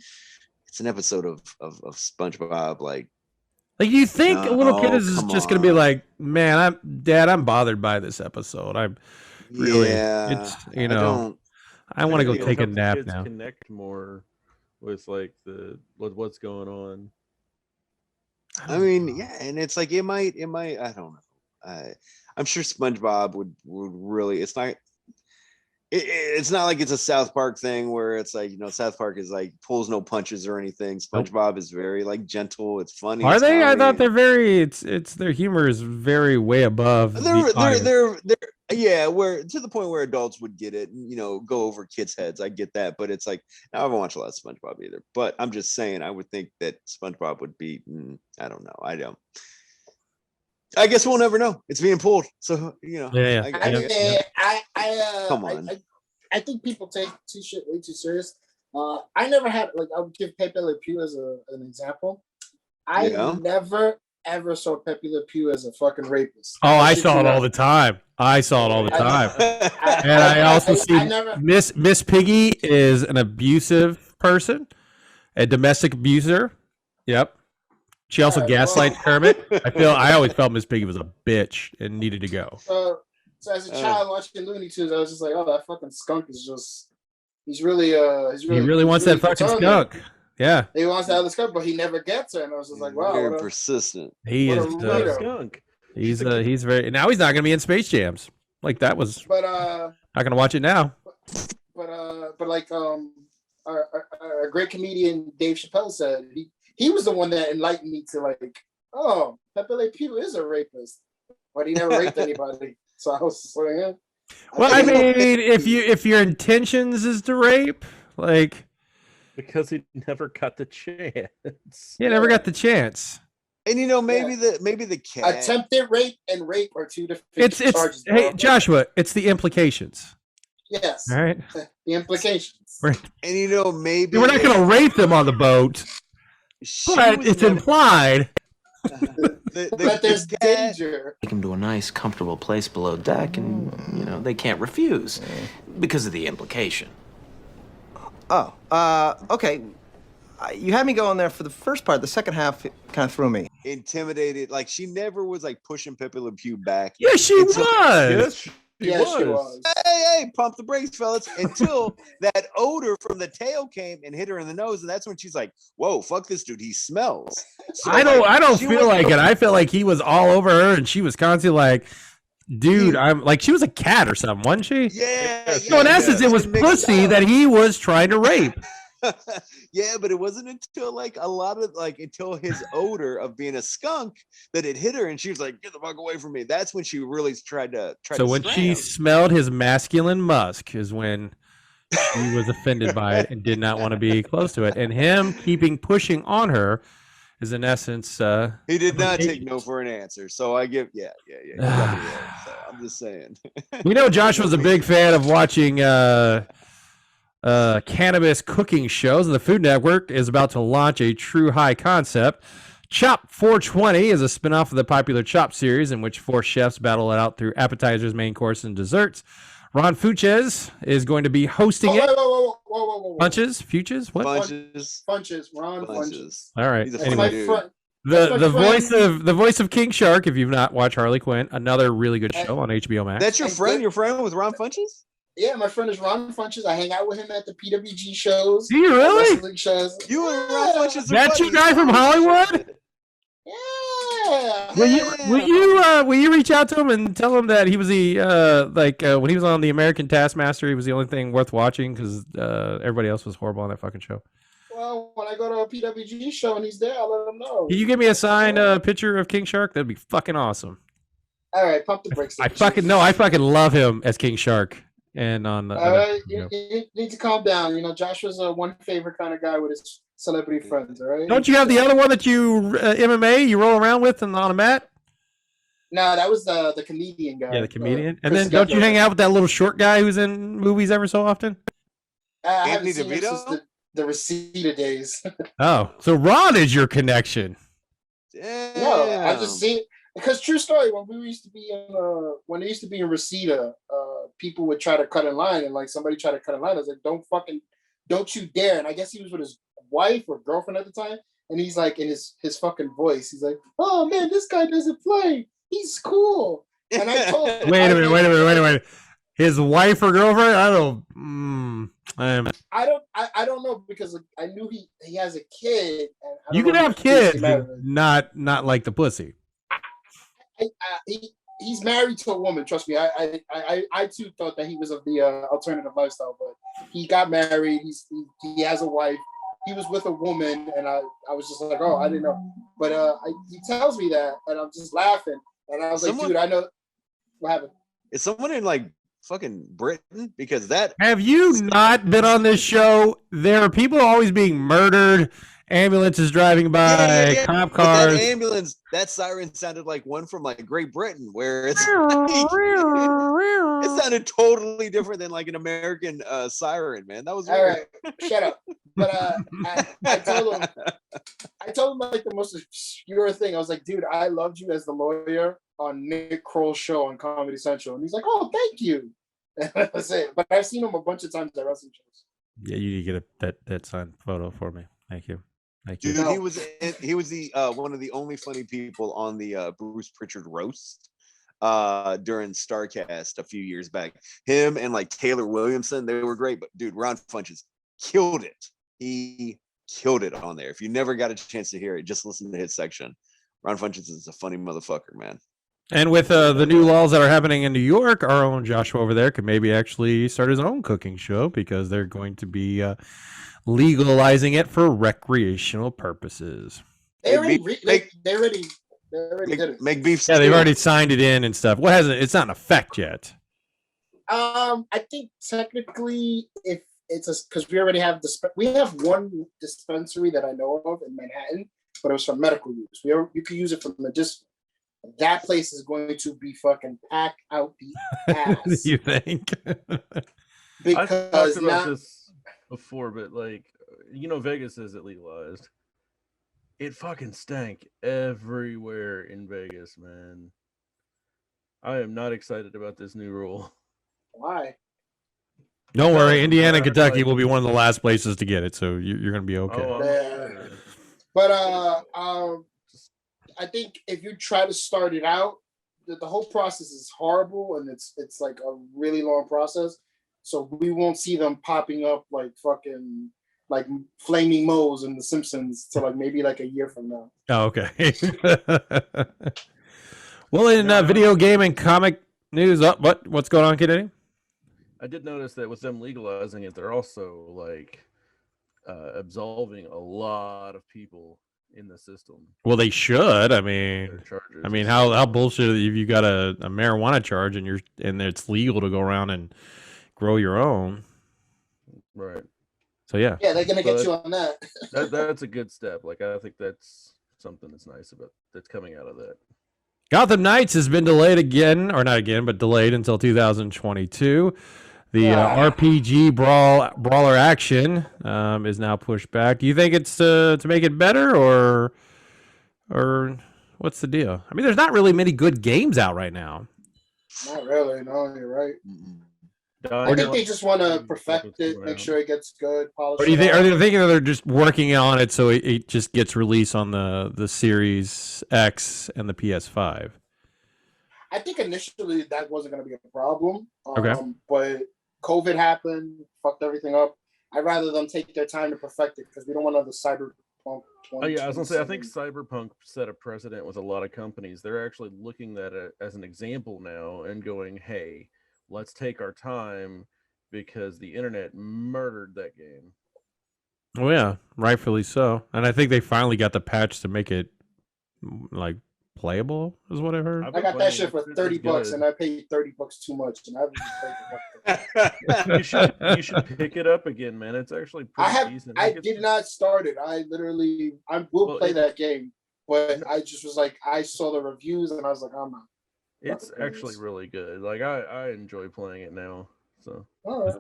it's an episode of SpongeBob. Like you think a little kid is just going to be like, man, I'm bothered by this episode. I'm really, it's, I want to go take a nap now. Connect more with like what's going on. I mean, yeah, and it's like it might. I don't know. I'm sure SpongeBob would really. It's not like it's a South Park thing where it's like, South Park is like pulls no punches or anything. SpongeBob is very like gentle. It's funny. Are they? I thought they're very. It's their humor is very way above. They're where to the point where adults would get it, and, go over kids' heads. I get that, but it's like I haven't watched a lot of SpongeBob either. But I'm just saying, I would think that SpongeBob would be. I don't know. I don't. I guess we'll never know. It's being pulled, so Yeah. Come on. I think people take shit way too serious. I never had I would give Pepe Le Pew as an example. I never ever saw Pepe Le Pew as a fucking rapist. Oh, I saw it all the time. And I also see Miss Piggy is an abusive person, a domestic abuser. Yep. She also gaslights Kermit. I always felt Miss Piggy was a bitch and needed to go. So as a child watching Looney Tunes, I was just like, oh, that fucking skunk is just. He really wants that fucking skunk. Yeah. He wants that other skunk, but he never gets her, and I was just like, wow. Very persistent. He is a skunk. He's very. Now he's not going to be in Space Jams. Like that was. But not going to watch it now. But like our great comedian Dave Chappelle said, he was the one that enlightened me to like, oh, Pepe Le Pew is a rapist, but he never raped anybody. So I was just like, yeah. Well, I mean, if your intentions is to rape, like, because he never got the chance. He never got the chance. And maybe the cat attempted rape and rape are two different charges. Hey, Joshua, it's the implications. Yes. All right. The implications. And maybe we're not going to rape them on the boat. But it's implied. But there's danger. Take them to a nice, comfortable place below deck, and they can't refuse because of the implication. Oh, okay. You had me going there for the first part. The second half kind of threw me. Intimidated, like she never was like pushing Pepe Le Pew back. Yeah, she was. Yes, she was. Hey, pump the brakes, fellas! Until that odor from the tail came and hit her in the nose, and that's when she's like, "Whoa, fuck this dude! He smells." So I don't feel like it. I feel like he was all over her, and she was constantly like, "Dude, I'm like," she was a cat or something, wasn't she? Yeah. So in essence, it was pussy that he was trying to rape. Yeah, but it wasn't until until his odor of being a skunk that it hit her, and she was like, "Get the fuck away from me!" That's when she really tried to. So when she smelled his masculine musk is when she was offended by it and did not want to be close to it. And him pushing on her is in essence. He did not take no for an answer. So I give yeah. So I'm just saying. Josh was a big fan of watching. Cannabis cooking shows, and the Food Network is about to launch a true high concept. Chop 420 is a spinoff of the popular Chop series in which 4 chefs battle it out through appetizers, main course, and desserts. Ron Fuches is going to be hosting it. Whoa. whoa. Punches, futures, what? Funches. Ron Funches. All right. He's a That's funny my dude. friend. The voice of King Shark. If you've not watched Harley Quinn, another really good show on HBO Max. That's your friend. Your friend with Ron Funches. Yeah, my friend is Ron Funches. I hang out with him at the PWG shows. Do you really? Wrestling shows. You and Ron Funches. That's your guy from Hollywood. Yeah. Will you reach out to him and tell him that he was the when he was on the American Taskmaster, he was the only thing worth watching because everybody else was horrible on that fucking show. Well, when I go to a PWG show and he's there, I'll let him know. Can you give me a signed picture of King Shark? That'd be fucking awesome. All right, pump the brakes. I fucking love him as King Shark. And on all right, you need to calm down. You know, Joshua's a one favorite kind of guy with his celebrity friends. All right. Don't you have the other one that you MMA you roll around with and on a mat? No, that was the comedian guy. Yeah, the comedian. And then don't you hang out with that little short guy who's in movies ever so often? I haven't seen him since the Reseda days. Oh, so Ron is your connection. Damn. No, I just seen because true story. When we used to be when it used to be in Reseda, people would try to cut in line, and like somebody tried to cut in line. I was like, don't you dare! And I guess he was with his wife or girlfriend at the time, and he's like in his fucking voice, he's like, "Oh man, this guy doesn't play. He's cool." And I told him, wait a minute. His wife or girlfriend? I don't know because I knew he has a kid. And you can have kids, not like the pussy. He's married to a woman. Trust me. I too thought that he was of the alternative lifestyle, but he got married. He has a wife. He was with a woman, and I was just like, oh, I didn't know. But he tells me that, and I'm just laughing. And I was like, dude, I know what happened. Is someone in like fucking Britain? Because that have you not been on this show? There are people always being murdered. Ambulances driving by, cop cars. That ambulance, that siren sounded like one from like Great Britain, where it's it sounded totally different than like an American siren, man. That was weird. All right, shut up. But I told him like the most obscure thing. I was like, dude, I loved you as the lawyer on Nick Kroll's show on Comedy Central, and he's like, oh, thank you. That's it. But I've seen him a bunch of times at wrestling shows. Yeah, you need to get that signed photo for me. Thank you. Dude, he was the one of the only funny people on the Bruce Pritchard roast during Starcast a few years back. Him and like Taylor Williamson, they were great. But dude, Ron Funches killed it. He killed it on there. If you never got a chance to hear it, just listen to his section. Ron Funches is a funny motherfucker, man. And with the new laws that are happening in New York, our own Joshua over there could maybe actually start his own cooking show because they're going to be legalizing it for recreational purposes. They already did it. Make beef. Yeah, they've already signed it in and stuff. What hasn't? It's not in effect yet. I think technically, if it's because we already have we have one dispensary that I know of in Manhattan, but it was for medical use. You can use it for medicinal. That place is going to be fucking packed out the ass. You think? Because I talked about this before, but like, Vegas isn't legalized. It fucking stank everywhere in Vegas, man. I am not excited about this new rule. Why? Don't worry, Indiana and Kentucky will be one of the last places to get it, so you're going to be okay. Oh, but I think if you try to start it out, the whole process is horrible, and it's like a really long process. So we won't see them popping up like fucking like flaming moles in The Simpsons till like maybe like a year from now. Oh, okay. Well, in video game and comic news, what's going on, Kennedy? I did notice that with them legalizing it, they're also like absolving a lot of people in the system. Well, they should. I mean, how bullshit if you got a marijuana charge and it's legal to go around and grow your own. Right. So yeah. Yeah, they're gonna get you on that. That's a good step. Like I think that's something that's nice about that's coming out of that. Gotham Knights has been delayed again, or not again, but delayed until 2022. The RPG brawler action is now pushed back. Do you think it's to make it better, or what's the deal? I mean, there's not really many good games out right now. Not really. No, you're right. I think they just want to perfect it, make sure it gets good, polish. Or do you think? Are they thinking that they're just working on it so it just gets released on the Series X and the PS5? I think initially that wasn't going to be a problem. Okay. But COVID happened, fucked everything up. I'd rather them take their time to perfect it because we don't want another Cyberpunk. Oh yeah, I was gonna say I think Cyberpunk set a precedent with a lot of companies. They're actually looking at it as an example now and going, "Hey, let's take our time," because the internet murdered that game. Oh yeah, rightfully so. And I think they finally got the patch to make it like playable, is what I heard. I got that shit for $30, and I paid $30 too much, and I haven't played it. You should pick it up again, man. It's actually pretty decent. I did not start it. I will play that game, but I just was like, I saw the reviews, and I was like, I'm not. It's actually really good. Like I enjoy playing it now. So all right.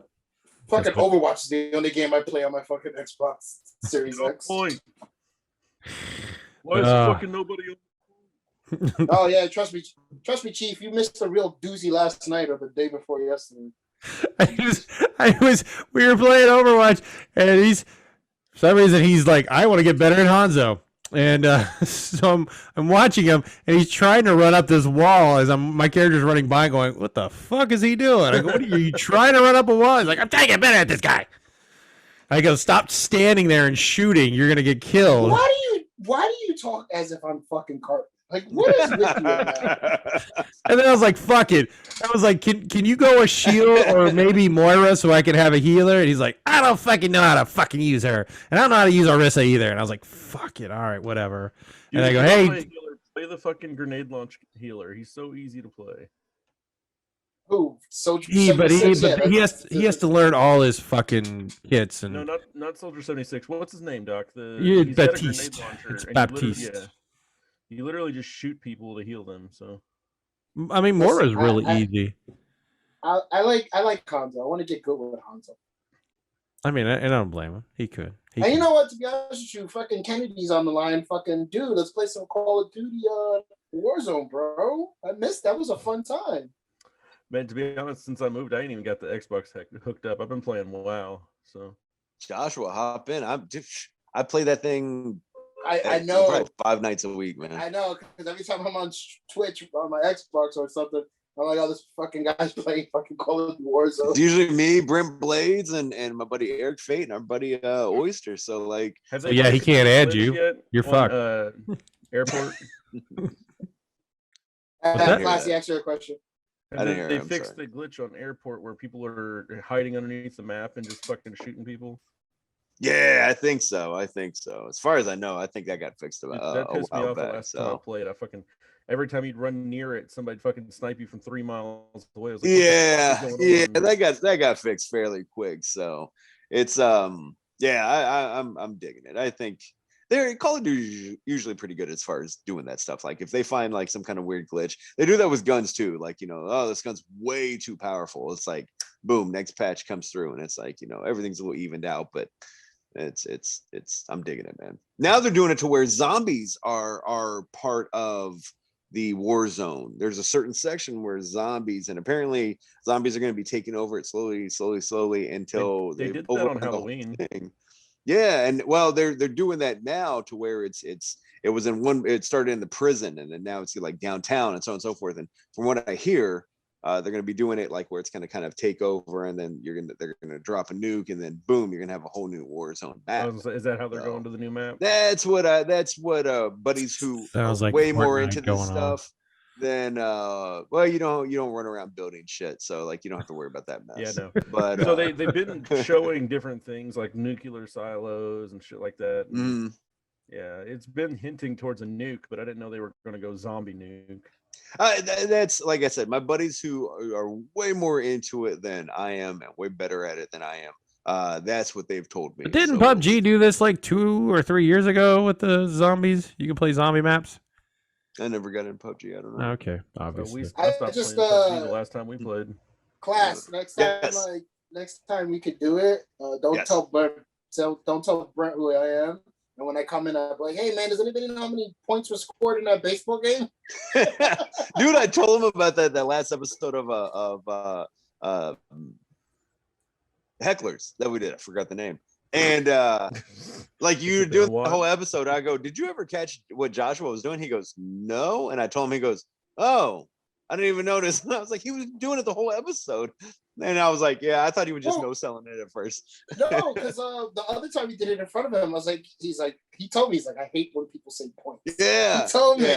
Fucking Overwatch is the only game I play on my fucking Xbox Series X. Point. Why is fucking nobody on? Oh yeah, trust me, Chief. You missed a real doozy last night or the day before yesterday. We were playing Overwatch, and for some reason he's like, I want to get better at Hanzo, and so I'm watching him, and he's trying to run up this wall as my character's running by, going, "What the fuck is he doing?" I go, "What are you trying to run up a wall?" He's like, "I'm trying to get better at this guy." I go, "Stop standing there and shooting. You're gonna get killed." Why do you talk as if I'm fucking Cartman? Like, what is with you, man? And then I was like, fuck it. I was like, can you go a shield or maybe Moira so I can have a healer? And he's like, I don't fucking know how to fucking use her. And I don't know how to use Orisa either. And I was like, fuck it. All right, whatever. And I go, hey. Play the fucking grenade launch healer. He's so easy to play. Who? Soldier he has to learn all his fucking kits. And no, not Soldier 76. What's his name, Doc? He's got a grenade launcher. It's Baptiste. You literally just shoot people to heal them. So, I mean, Moira's really easy. I like Hanzo. I want to get good with Hanzo. I mean, I don't blame him. He could. You know what? To be honest with you, fucking Kennedy's on the line. Fucking dude, let's play some Call of Duty Warzone, bro. I missed. That was a fun time. Man, to be honest, since I moved, I ain't even got the Xbox hooked up. I've been playing WoW. So, Joshua, hop in. I play that thing. I know. Probably 5 nights a week, man. I know, because every time I'm on Twitch on my Xbox or something, I'm like, oh, this fucking guy's playing fucking Call of Duty Warzone. It's usually me, Brent Blades, and my buddy Eric Fate and our buddy Oyster. So, like, he can't add you. You're fucked. Airport. Classy, answer your question. They fixed the glitch on Airport where people are hiding underneath the map and just fucking shooting people. Yeah, I think so. As far as I know, I think that got fixed about that pissed me off back, the last time I played. Every time you'd run near it, somebody'd fucking snipe you from 3 miles away. I was like, that got fixed fairly quick. So it's I'm digging it. I think Call of Duty usually pretty good as far as doing that stuff. Like if they find like some kind of weird glitch, they do that with guns too. Like, this gun's way too powerful. It's like, boom, next patch comes through and it's like, everything's a little evened out, but it's I'm digging it, man. Now they're doing it to where zombies are part of the war zone. There's a certain section where zombies, and apparently zombies are going to be taking over it slowly until they did that on Halloween. Yeah, and well, they're doing that now to where it started in the prison, and then now it's like downtown and so on and so forth. And from what I hear, they're going to be doing it like where it's going to kind of take over, and then they're going to drop a nuke, and then boom, you're going to have a whole new war zone map. Is that how they're going to the new map? That's what buddies who are like way more into this stuff than you don't run around building shit, so like you don't have to worry about that mess. Yeah, no. But so they've been showing different things like nuclear silos and shit like that. Yeah, it's been hinting towards a nuke, but I didn't know they were going to go zombie nuke. That's like I said, my buddies who are way more into it than I am and way better at it than I am. That's what they've told me. But didn't PUBG do this like 2 or 3 years ago with the zombies? You can play zombie maps. I never got in PUBG. I don't know. Okay, obviously. I stopped playing PUBG the last time we played. Class, next time we could do it. Don't tell Brent who I am. And when I come in, I'm like, hey, man, does anybody know how many points were scored in that baseball game? Dude, I told him about that last episode of hecklers that we did. I forgot the name. And like you doing the whole episode, I go, did you ever catch what Joshua was doing? He goes, no. And I told him, he goes, oh, I didn't even notice. And I was like, he was doing it the whole episode. And I was like, yeah, I thought he was just no selling it at first. No, because the other time he did it in front of him, I was like, he told me, he's like, I hate when people say points. Yeah. He told me.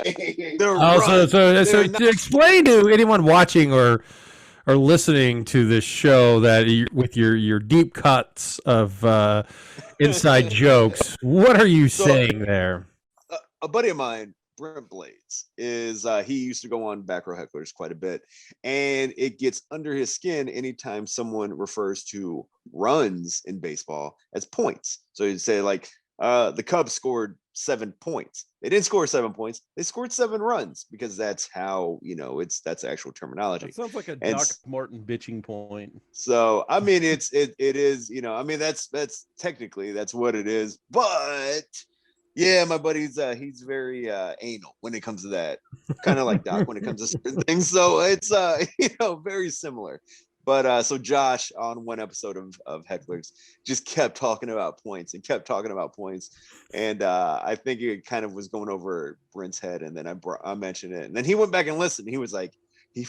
Yeah. So to explain to anyone watching or listening to this show that with your deep cuts of inside jokes, what are you saying there? A buddy of mine, Brent Blades, is he used to go on Back Row Hecklers quite a bit, and it gets under his skin anytime someone refers to runs in baseball as points. So he'd say like the Cubs scored 7 points. They didn't score 7 points. They scored 7 runs, because that's how, that's actual terminology. That sounds like a Doc Martin bitching point. So I mean, it is, that's technically that's what it is. But yeah, my buddy's he's very anal when it comes to that, kind of like Doc when it comes to certain things. So it's very similar. But so Josh on one episode of Hecklers just kept talking about points and kept talking about points. And I think it kind of was going over Brent's head. And then I mentioned it. And then he went back and listened. He was like, he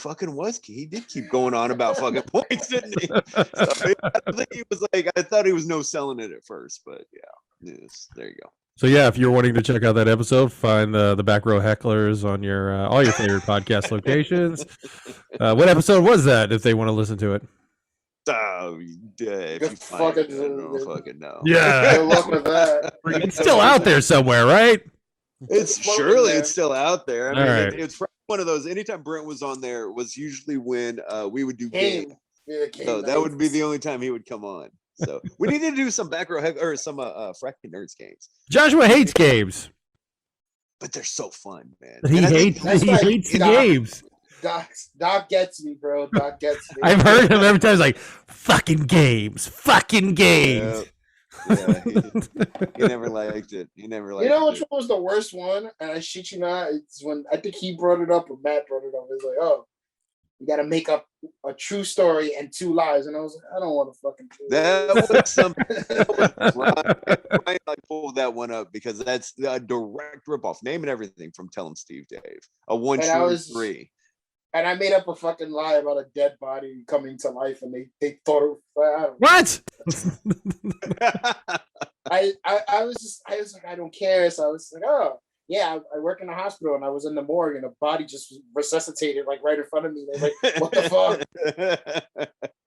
did keep going on about fucking points, didn't he? So I think he was like, I thought he was no selling it at first. But yeah, there you go. So yeah, if you're wanting to check out that episode, find the Back Row Hecklers on your all your favorite podcast locations. What episode was that? If they want to listen to it, if you find it, I don't fucking know. Yeah, good luck with that. It's still out there somewhere, right? It's still out there. I mean, it's one of those. Anytime Brent was on there was usually when we would do game. Yeah, so that would be the only time he would come on. So we need to do some Back Row or some Frakkin Nerds games. Joshua hates games, but they're so fun, man. He hates the games. Doc gets me, bro. Doc gets me. I've heard him every time. He's like, fucking games. Yeah, he never liked it. He never liked it. You know which one was the worst one? And I shit you not, it's when I think he brought it up or Matt brought it up. It's like, oh, you got to make up a true story and 2 lies. And I was like, I don't want to fucking do that. Ryan pulled that one up because that's a direct ripoff. Name and everything from Tell 'em Steve Dave. A 1, 2, and 3. And I made up a fucking lie about a dead body coming to life, and they thought it was what? I was like, I don't care. So I was like, oh yeah, I work in a hospital, and I was in the morgue, and a body just resuscitated like right in front of me. They're like, what the fuck?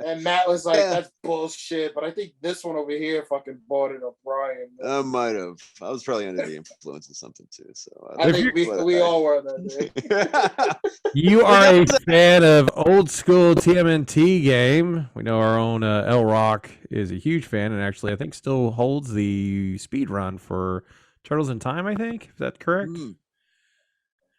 And Matt was like, that's bullshit. But I think this one over here fucking bought it up, Brian. I might have. I was probably under the influence of something too. So I think we all were that day. You are a fan of old school TMNT game. We know our own L Rock is a huge fan, and actually I think still holds the speed run for Turtles in Time, I think. Is that correct?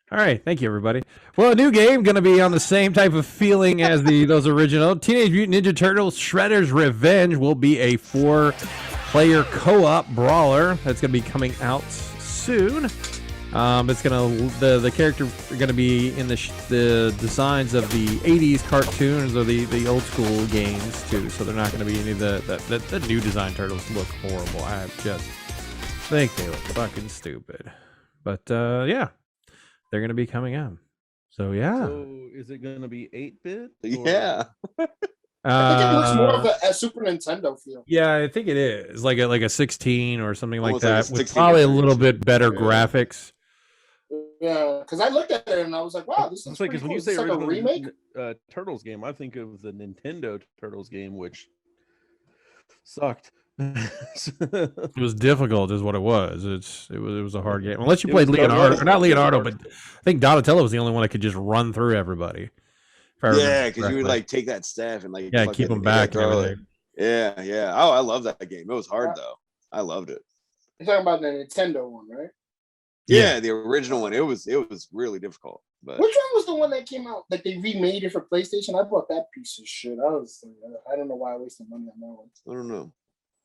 All right. Thank you, everybody. Well, a new game going to be on the same type of feeling as those original. Teenage Mutant Ninja Turtles Shredder's Revenge will be a 4-player co-op brawler that's going to be coming out soon. It's going to the character are going to be in the designs of the 80s cartoons or the old school games too. So they're not going to be any of the new design turtles look horrible. I just think they look fucking stupid. But yeah, they're going to be coming out. So yeah. So is it going to be 8-bit? Yeah. I think it looks more of a Super Nintendo feel. Yeah, I think it is like a 16 or something like Almost that, like with probably a little bit better Yeah. graphics. Yeah, because I looked at it and I was like, wow, this is like, pretty when cool. you say It's like a original remake. Turtles game, I think of the Nintendo Turtles game, which sucked. It was difficult, is what it was. It was a hard game, unless you played Leonardo, or not Leonardo, but I think Donatello was the only one that could just run through everybody. Yeah, because you would like take that staff and like keep them back and everything. Yeah. Oh, I love that game. It was hard though. I loved it. You're talking about the Nintendo one, right? Yeah, the original one. It was really difficult. But Which one was the one that came out? Like they remade it for PlayStation? I bought that piece of shit. I don't know why I wasted money on that one. I don't know.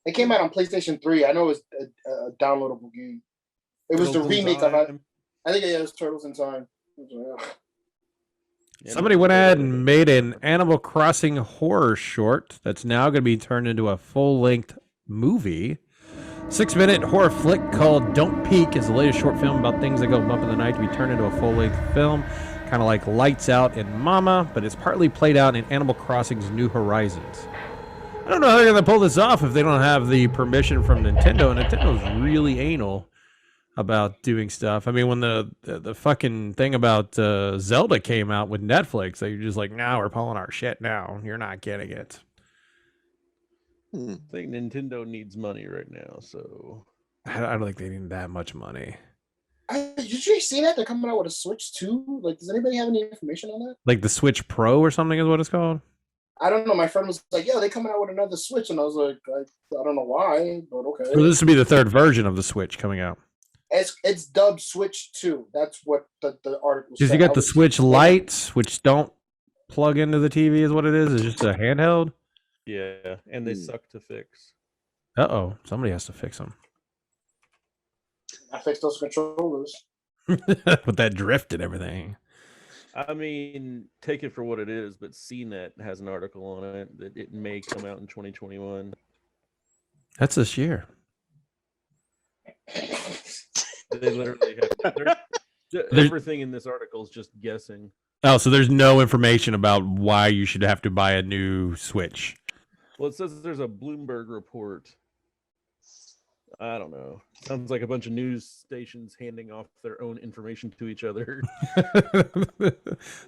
It came out on PlayStation 3. I know it was a downloadable game. It was the remake of it. I think it was Turtles in Time. Somebody went ahead and made an Animal Crossing horror short that's now going to be turned into a full-length movie. 6-minute horror flick called Don't Peek is the latest short film about things that go bump in the night to be turned into a full-length film, kind of like Lights Out and Mama, but it's partly played out in Animal Crossing's New Horizons. I don't know how they're going to pull this off if they don't have the permission from Nintendo. Nintendo's really anal about doing stuff. I mean, when the fucking thing about Zelda came out with Netflix, they were just like, "Now we're pulling our shit. Now you're not getting it." I think Nintendo needs money right now, so I don't think they need that much money. Did you see that they're coming out with a Switch 2? Like, does anybody have any information on that? Like the Switch Pro or something is what it's called. I don't know. My friend was like, "Yo, they coming out with another Switch," and I was like, "I don't know why, but okay." So this would be the third version of the Switch coming out. It's dubbed Switch 2. That's what the article said. Because you got the Switch Lights, which don't plug into the TV, is what it is. It's just a handheld. yeah, and they suck to fix. Uh-oh. Somebody has to fix them. I fixed those controllers. With that drift and everything. I mean, take it for what it is, but CNET has an article on it that it may come out in 2021. That's this year. They literally have everything in this article is just guessing. Oh, so there's no information about why you should have to buy a new Switch. Well, it says there's a Bloomberg report. I don't know. Sounds like a bunch of news stations handing off their own information to each other.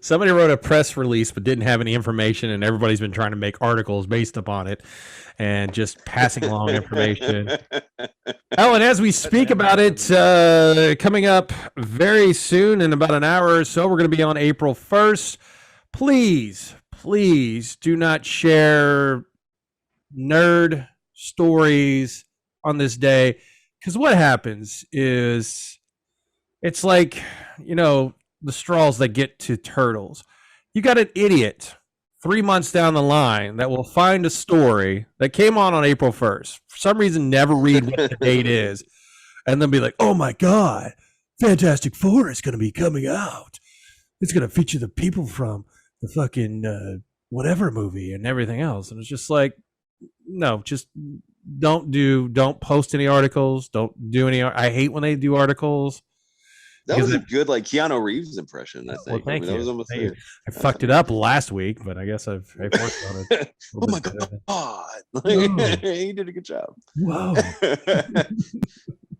Somebody wrote a press release but didn't have any information, and everybody's been trying to make articles based upon it and just passing along information. Oh, and as we speak about it, coming up very soon in about an hour or so, we're going to be on April 1st. Please do not share nerd stories on this day, because what happens is it's like, the straws that get to turtles. You got an idiot 3 months down the line that will find a story that came on April 1st. For some reason, never read what the date is, and then be like, "Oh my God, Fantastic Four is going to be coming out. It's going to feature the people from the fucking whatever movie and everything else." And it's just like, no, just don't post any articles. Don't do any. I hate when they do articles. That was a good Keanu Reeves impression, I think. Well, thank you. That was almost I fucked it up last week, but I guess I've worked on it. Oh my God. He did a good job. Whoa.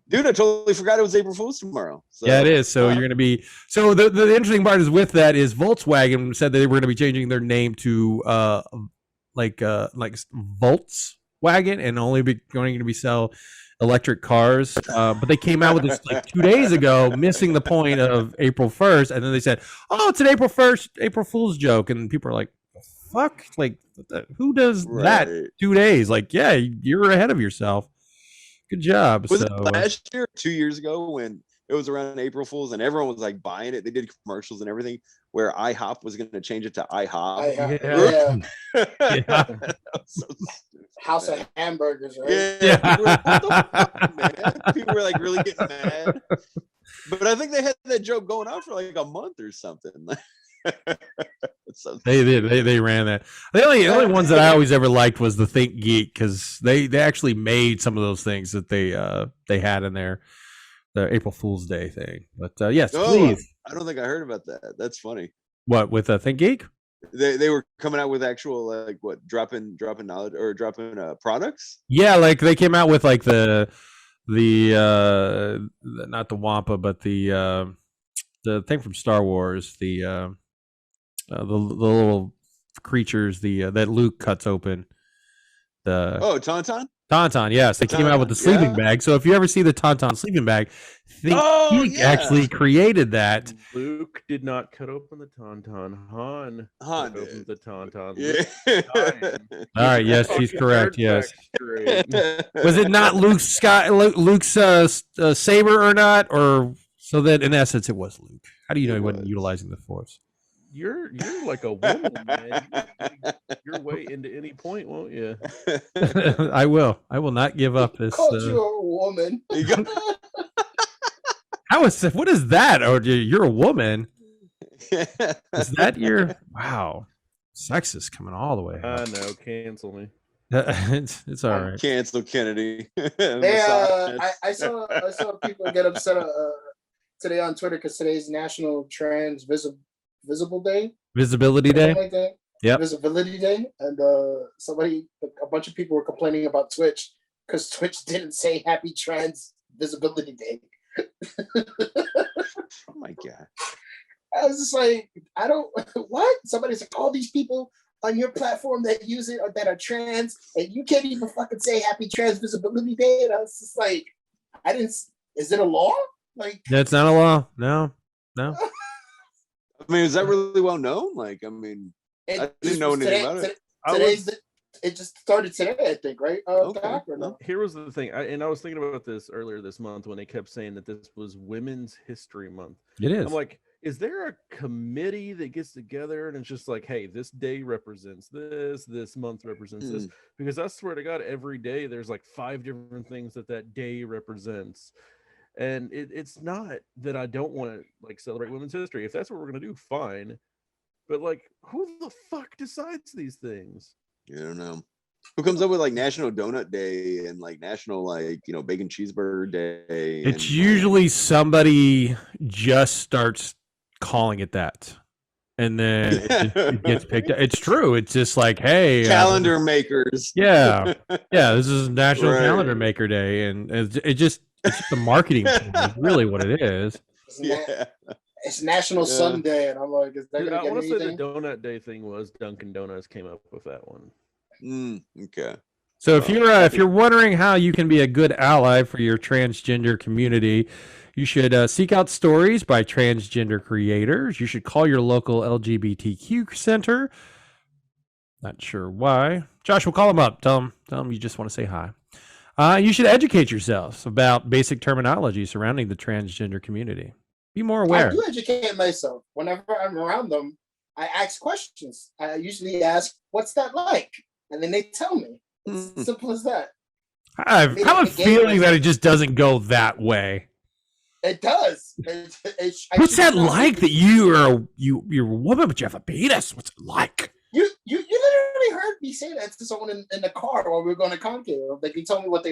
Dude, I totally forgot it was April Fool's tomorrow. So, yeah, it is. So you're going to be. So the interesting part is with that is Volkswagen said that they were going to be changing their name to like Volkswagen and only going to be sell electric cars. But they came out with this like 2 days ago, missing the point of April 1st, and then they said, "Oh, it's an April Fool's joke," and people are like, "Fuck! Like, who does that 2 days? Like, yeah, you're ahead of yourself. Good job." Was it last year, 2 years ago, when it was around April Fool's and everyone was like buying it? They did commercials and everything where IHOP was going to change it to IHOP. Yeah. So House of Hamburgers, right? Yeah. What the fuck, man? People were like really getting mad. But I think they had that joke going on for like a month or something. They did. They ran that. The only ones that I always ever liked was the Think Geek, because they actually made some of those things that they had in there, the April Fool's Day thing. But yes, please. I don't think I heard about that. That's funny. What, with Think Geek? They were coming out with actual dropping knowledge or dropping products. Yeah, like they came out with like the not the Wampa, but the thing from Star Wars, the little creatures, that Luke cuts open. Tauntaun, yes. They came out with the sleeping bag. So if you ever see the Tauntaun sleeping bag, Think Geek actually created that. Luke did not cut open the Tauntaun. Han opened the Tauntaun. Yeah. All right, yes, she's correct. Yes. Was it not Luke's saber or not? Or so that in essence it was Luke. How do you know he wasn't utilizing the Force? You're like a woman, man. Your way into any point, won't you? I will not give up this. Called you a woman. How is what is that? Or you're a woman? Is that your wow? Sexist coming all the way. I up. know, cancel me. It's all right. Cancel Kennedy. I saw people get upset today on Twitter because today's National Visible Day. Visibility something Day. like that. Yep. Visibility Day, and a bunch of people were complaining about Twitch because Twitch didn't say Happy Trans Visibility Day. Oh my god! I was just like, I don't what? Somebody's like, all these people on your platform that use it or that are trans, and you can't even fucking say Happy Trans Visibility Day. And I was just like, is it a law? Like, That's not a law. No. I mean, is that really well known? Like, I mean, I didn't know anything about it. It just started today, I think, right? Okay. Doc, or no? Here was the thing, I was thinking about this earlier this month when they kept saying that this was Women's History Month. It is. I'm like, is there a committee that gets together and it's just like, hey, this day represents this month represents this? Because I swear to God, every day there's like 5 different things that day represents. And it's not that I don't want to like celebrate women's history. If that's what we're gonna do, fine. But like, who the fuck decides these things? I don't know. Who comes up with like National Donut Day and like National Bacon Cheeseburger Day? It's usually somebody just starts calling it that, and then it gets picked up. It's true. It's just like, hey, calendar makers. Yeah, this is National Right. Calendar Maker Day, and it's just a marketing thing. Is really what it is. Yeah. It's National Sunday, and I'm like, is that Dude, gonna I get want to say the anything? Donut Day thing was Dunkin' Donuts came up with that one. Okay. So if you're wondering how you can be a good ally for your transgender community, you should seek out stories by transgender creators. You should call your local LGBTQ center. Not sure why. Josh, we'll call them up. Tell them you just want to say hi. You should educate yourselves about basic terminology surrounding the transgender community. Be more aware. I do educate myself. Whenever I'm around them, I ask questions. I usually ask, "What's that like?" And then they tell me. It's simple as that. I have a feeling that it just doesn't go that way. It does. What's that like that you're a woman but you have a penis? What's it like? You literally heard me say that to someone in the car while we were going to conclave. Like, they told me what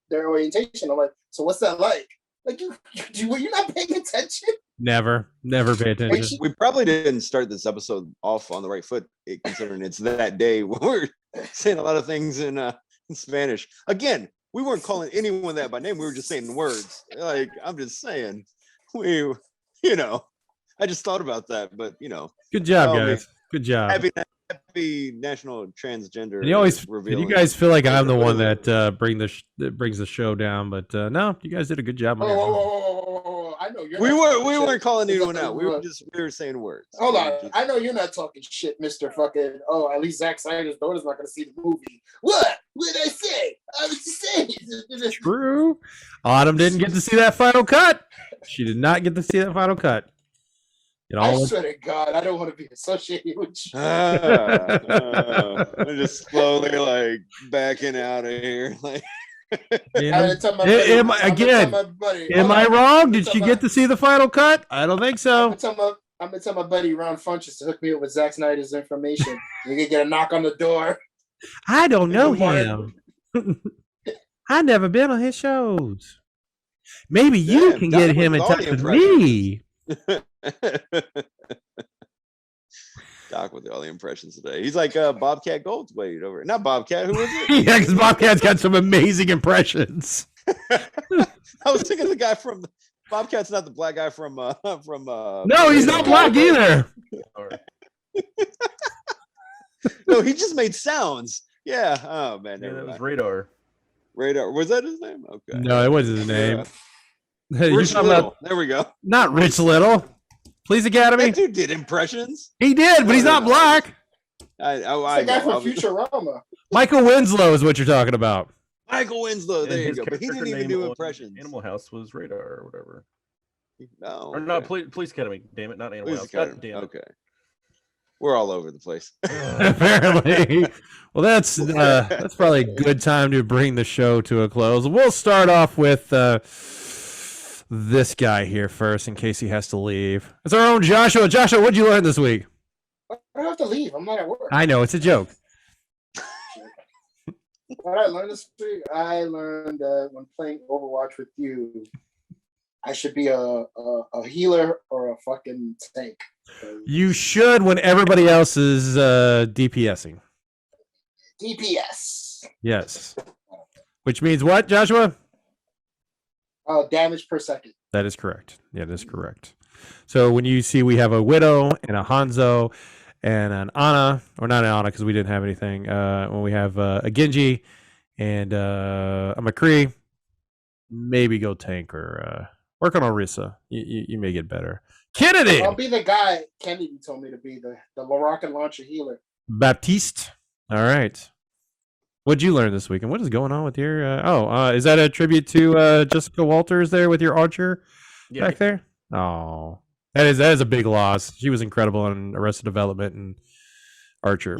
their orientation. I'm like, so what's that like? Like, were you not paying attention? Never pay attention. We probably didn't start this episode off on the right foot, considering it's that day when we're saying a lot of things in Spanish. Again, we weren't calling anyone that by name. We were just saying words. Like, I'm just saying, I just thought about that, but Good job, guys. Man. Good job. Happy National Transgender. And you always revealing. you guys feel like I'm the one that brings the show down, but no, you guys did a good job. On your own. Oh, I know you're. We not weren't calling shit. anyone out. We were saying words. Hold on, I know you're not talking shit, Mr. Fucking. Oh, at least Zack Snyder's daughter's not going to see the movie. What did I say? I was just saying. True. Autumn didn't get to see that final cut. She did not get to see that final cut. I swear to God, I don't want to be associated with you. I'm just slowly like backing out of here. Like, am I wrong? Did she get to see the final cut? I don't think so. I'm gonna tell my buddy Ron Funches to hook me up with Zack Snyder's information. We can get a knock on the door. I don't know him. I've never been on his shows. Maybe you can get him in touch with me. Doc with all the impressions today. He's like Bobcat Goldthwait over. Not Bobcat. Who was it? Yeah, because Bobcat's got some amazing impressions. I was thinking of the guy from Bobcat's not the black guy from. No, he's not black either. No, he just made sounds. Yeah. Oh man, that was Radar. Radar. Was that his name? Okay. No, it wasn't his name. Rich Little. There we go. Not Rich Little. Please, Academy. That dude did impressions. He did, but he's not black. I the guy from Futurama. Michael Winslow is what you're talking about. Michael Winslow. There you go. But he didn't even do impressions. Animal House was Radar or whatever. No. Or not Police Academy. Damn it, not Animal House. God damn it. Okay. We're all over the place. Apparently. Well, that's probably a good time to bring the show to a close. We'll start off with the this guy here first in case he has to leave. It's our own Joshua. Joshua, what'd you learn this week? I don't have to leave. I'm not at work. I know, it's a joke. What I learned this week, I learned that when playing Overwatch with you, I should be a healer or a fucking tank. You should when everybody else is DPSing. DPS. Yes. Which means what, Joshua? Damage per second. That is correct. Yeah, that is correct. So when you see we have a Widow and a Hanzo and an Ana, or not an Ana because we didn't have anything. When we have a Genji and a McCree, maybe go tank or work on Orisa. You may get better. Kennedy! I'll be the guy Kennedy told me to be, the rocket launcher healer. Baptiste. All right. What'd you learn this week? And what is going on with your... is that a tribute to Jessica Walters there with your Archer back there? Oh. That is a big loss. She was incredible in Arrested Development and Archer.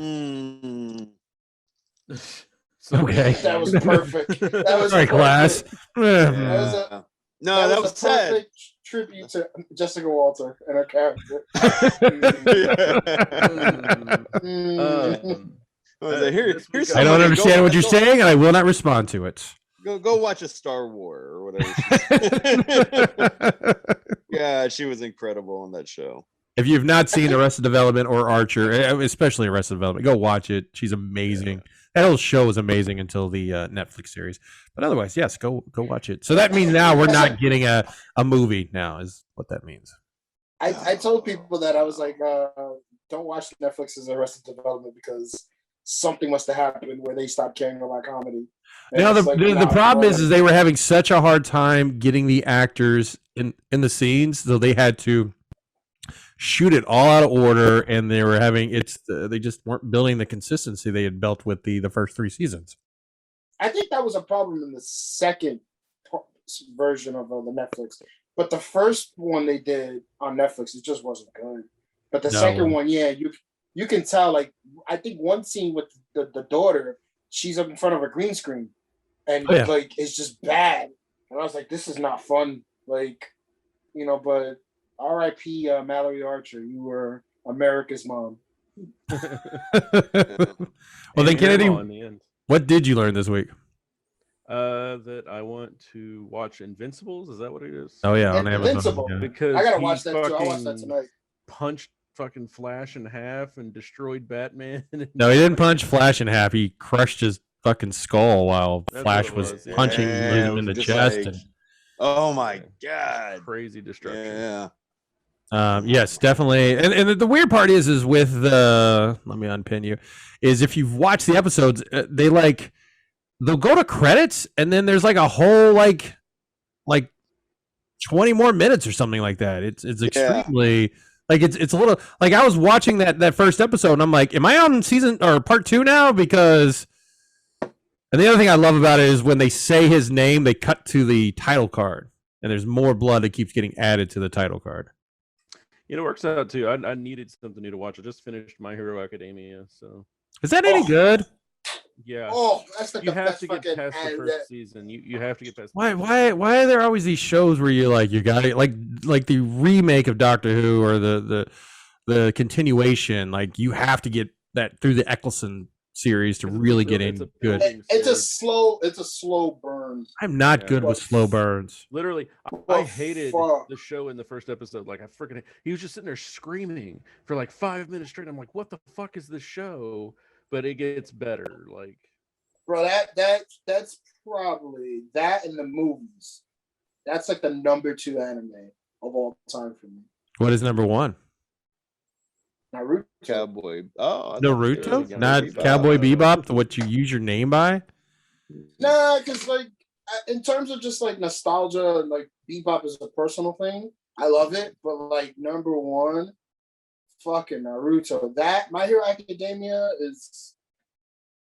Okay. That was perfect. That was sorry, perfect. class. That was sad. perfect tribute to Jessica Walter and her character. Here's I don't understand what you're saying, and I will not respond to it. Go watch a Star Wars or whatever. Yeah, she was incredible on that show. If you've not seen Arrested Development or Archer, especially Arrested Development, go watch it. She's amazing. Yeah. That whole show is amazing until the Netflix series. But otherwise, yes, go watch it. So that means now we're not getting a movie now, is what that means. I told people that I was like, don't watch Netflix's Arrested Development because something must have happened where they stopped caring about comedy. And now the problem is they were having such a hard time getting the actors in the scenes, so they had to shoot it all out of order, and they were having they just weren't building the consistency they had built with the first 3 seasons. I think that was a problem in the second version of the Netflix, but the first one they did on Netflix, it just wasn't good. But the second one, yeah, you can tell. Like, I think one scene with the daughter, she's up in front of a green screen, and like it's just bad. And I was like, this is not fun. Like, but R.I.P. Mallory Archer, you were America's mom. Well, then, Kennedy, what did you learn this week? That I want to watch Invincibles. Is that what it is? Oh yeah, on Invincible. Amazon. Yeah. Because I gotta watch that too. I'll watch that tonight. Punched fucking Flash in half and destroyed Batman. No, he didn't punch Flash in half. He crushed his fucking skull while Flash was punching him in the chest. Oh my god! Crazy destruction. Yeah. Yes, definitely. And the weird part is with let me unpin you, is if you've watched the episodes, they'll go to credits and then there's like a whole like 20 more minutes or something like that. It's extremely it's a little like I was watching that first episode and I'm like, am I on season or part 2 now? Because and the other thing I love about it is when they say his name, they cut to the title card and there's more blood that keeps getting added to the title card. It works out too. I needed something new to watch. I just finished My Hero Academia, so is that any good? Yeah. Oh, that's like you have to get past the first season. You have to get past. Why are there always these shows where you got it like the remake of Doctor Who or the continuation? Like you have to get that through the Eccleston series to really get in good. It's a slow burn. I'm not good with slow burns. Literally, I hated the show in the first episode. Like he was just sitting there screaming for like 5 minutes straight. I'm like, what the fuck is this show? But it gets better. Like, bro, that's probably that in the movies. That's like the number 2 anime of all time for me. What is number 1? Naruto. Cowboy. Oh, Naruto? Not Cowboy Bebop, what you use your name by? Nah, because like in terms of just like nostalgia and like Bebop is a personal thing. I love it, but like number 1, fucking Naruto. That My Hero Academia is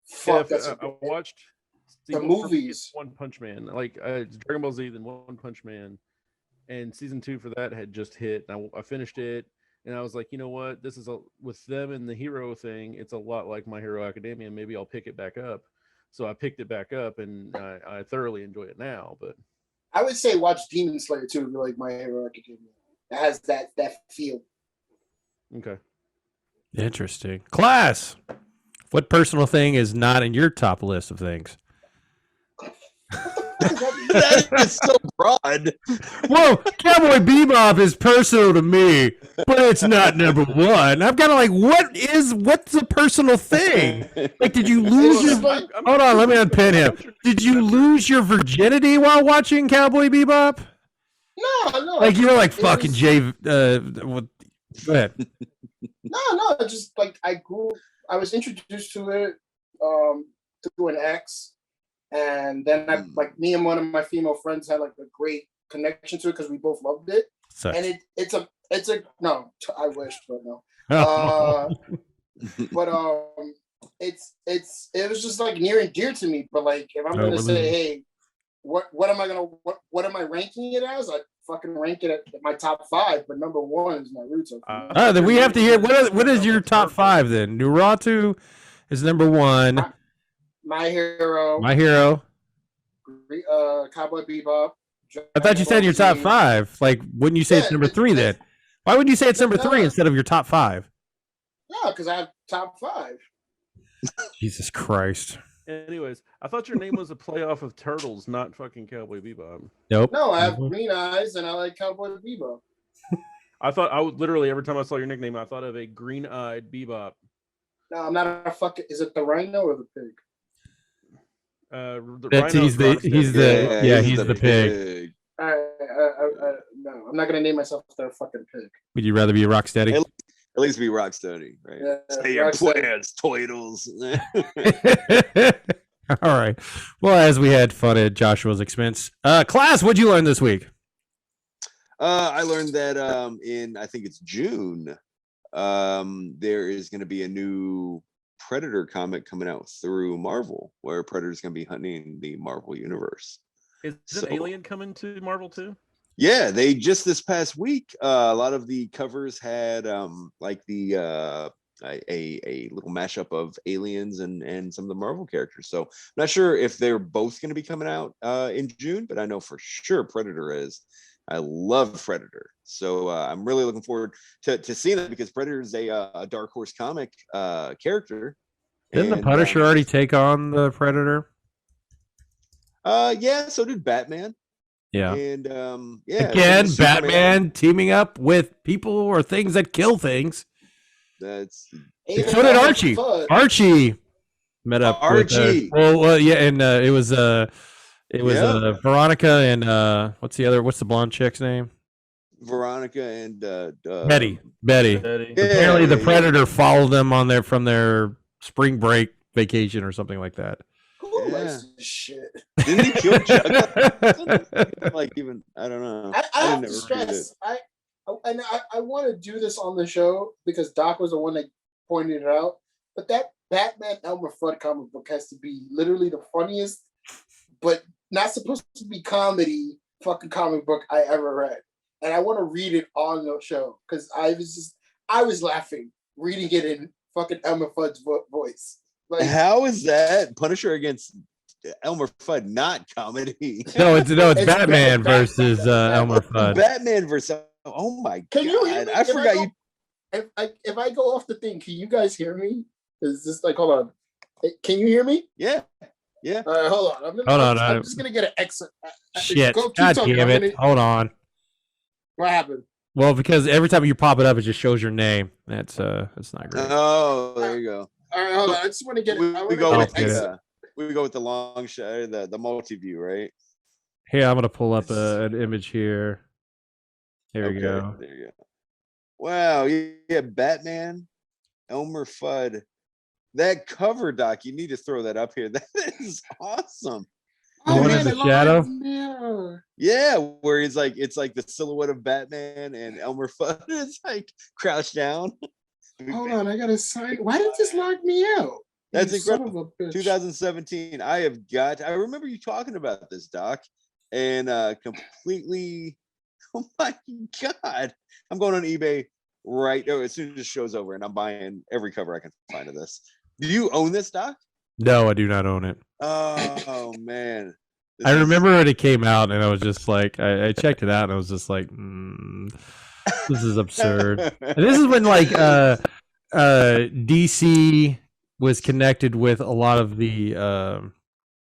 fuck. I watched the movies. One Punch Man, like Dragon Ball Z, then One Punch Man, and season 2 for that had just hit. And I finished it. And I was like, you know what? This is with them and the hero thing. It's a lot like My Hero Academia. Maybe I'll pick it back up. So I picked it back up, and I thoroughly enjoy it now. But I would say watch Demon Slayer too. If you like My Hero Academia, it has that feel. Okay. Interesting. Class. What personal thing is not in your top list of things? That is so broad. Whoa, Cowboy Bebop is personal to me, but it's not number one. I'm kind of like, what's the personal thing? Like, did you lose your? Hold on, let me unpin him. Did you lose your virginity while watching Cowboy Bebop? No. Like you're like fucking Jay. Go ahead. No. Just like I was introduced to it through an ex. And then like me and one of my female friends had like a great connection to it because we both loved it. Sucks. And it's a no, I wish, but no. But it was just like near and dear to me. But like if I'm gonna say, hey, what am I ranking it as? I fucking rank it at my top 5, but number 1 is Naruto. Then we have to hear what is your top 5 then? Naruto is number 1. My Hero, Cowboy Bebop. I thought you said your top 5. Like, wouldn't you say it's number 3 then? Why wouldn't you say it's number 3 instead of your top 5? No, because I have top 5. Jesus Christ. Anyways, I thought your name was a playoff of Turtles, not fucking Cowboy Bebop. Nope. No, I have green eyes and I like Cowboy Bebop. I would literally every time I saw your nickname, I thought of a green-eyed Bebop. No, I'm not a fucking. Is it the rhino or the pig? He's the pig. No, I'm not gonna name myself the fucking pig. Would you rather be a Rocksteady? At least be Rocksteady, right? Yeah, Say your plans, Toidles. All right. Well, as we had fun at Joshua's expense, class, what'd you learn this week? I learned that in I think it's June, there is going to be a new Predator comic coming out through Marvel, where Predator's going to be hunting the Marvel universe. Is an Alien coming to Marvel too? Yeah, they just this past week, a lot of the covers had like the a little mashup of Aliens and some of the Marvel characters. So I'm not sure if they're both going to be coming out in June, but I know for sure Predator is. I love Predator, so I'm really looking forward to seeing that because Predator is a Dark Horse comic character. Didn't the Punisher already take on the Predator? Yeah, so did Batman. Yeah, and yeah, again, Batman teaming up with people or things that kill things. That's so did Archie. Archie met up. Archie. With, yeah, and it was Veronica and what's the blonde chick's name? Veronica and Betty. Apparently, the Predator followed them on from their spring break vacation or something like that. Who likes this shit? Didn't he kill Chuck? Like even I don't know. I have to stress. I want to do this on the show because Doc was the one that pointed it out. But that Batman Elmer Fudd comic book has to be literally the funniest, but not supposed to be comedy fucking comic book I ever read. And I want to read it on the show because I was laughing reading it in fucking Elmer Fudd's voice. Like, how is that Punisher against Elmer Fudd not comedy? No, it's Batman versus Elmer Fudd. Batman versus. Oh my god! You hear me? I forgot you. If I go off the thing, can you guys hear me? Is this like hold on? Can you hear me? Yeah. All right, hold on. I'm just gonna get an exit. Shit! God damn it! Hold on. What happened? Well, because every time you pop it up, it just shows your name. That's not great. Oh, there you go. All right, hold on. I just want to get it. We go with the long shot, the multi-view, right? Here, I'm gonna pull up an image here. There we go. There you go. Wow, yeah, Batman, Elmer Fudd. That cover, Doc, you need to throw that up here. That is awesome. Oh, man, the shadow? Yeah, where he's like, it's like the silhouette of Batman and Elmer Fudd is like crouched down. Hold on, I gotta sign. Why did this lock me out? That's incredible. 2017. I remember you talking about this, Doc, and completely. Oh my god! I'm going on eBay right now as soon as this show's over, and I'm buying every cover I can find of this. Do you own this, Doc? No, I do not own it. Oh man, I remember when it came out, and I was just like, I checked it out, and I was just like, this is absurd. And this is when like DC was connected with a lot of the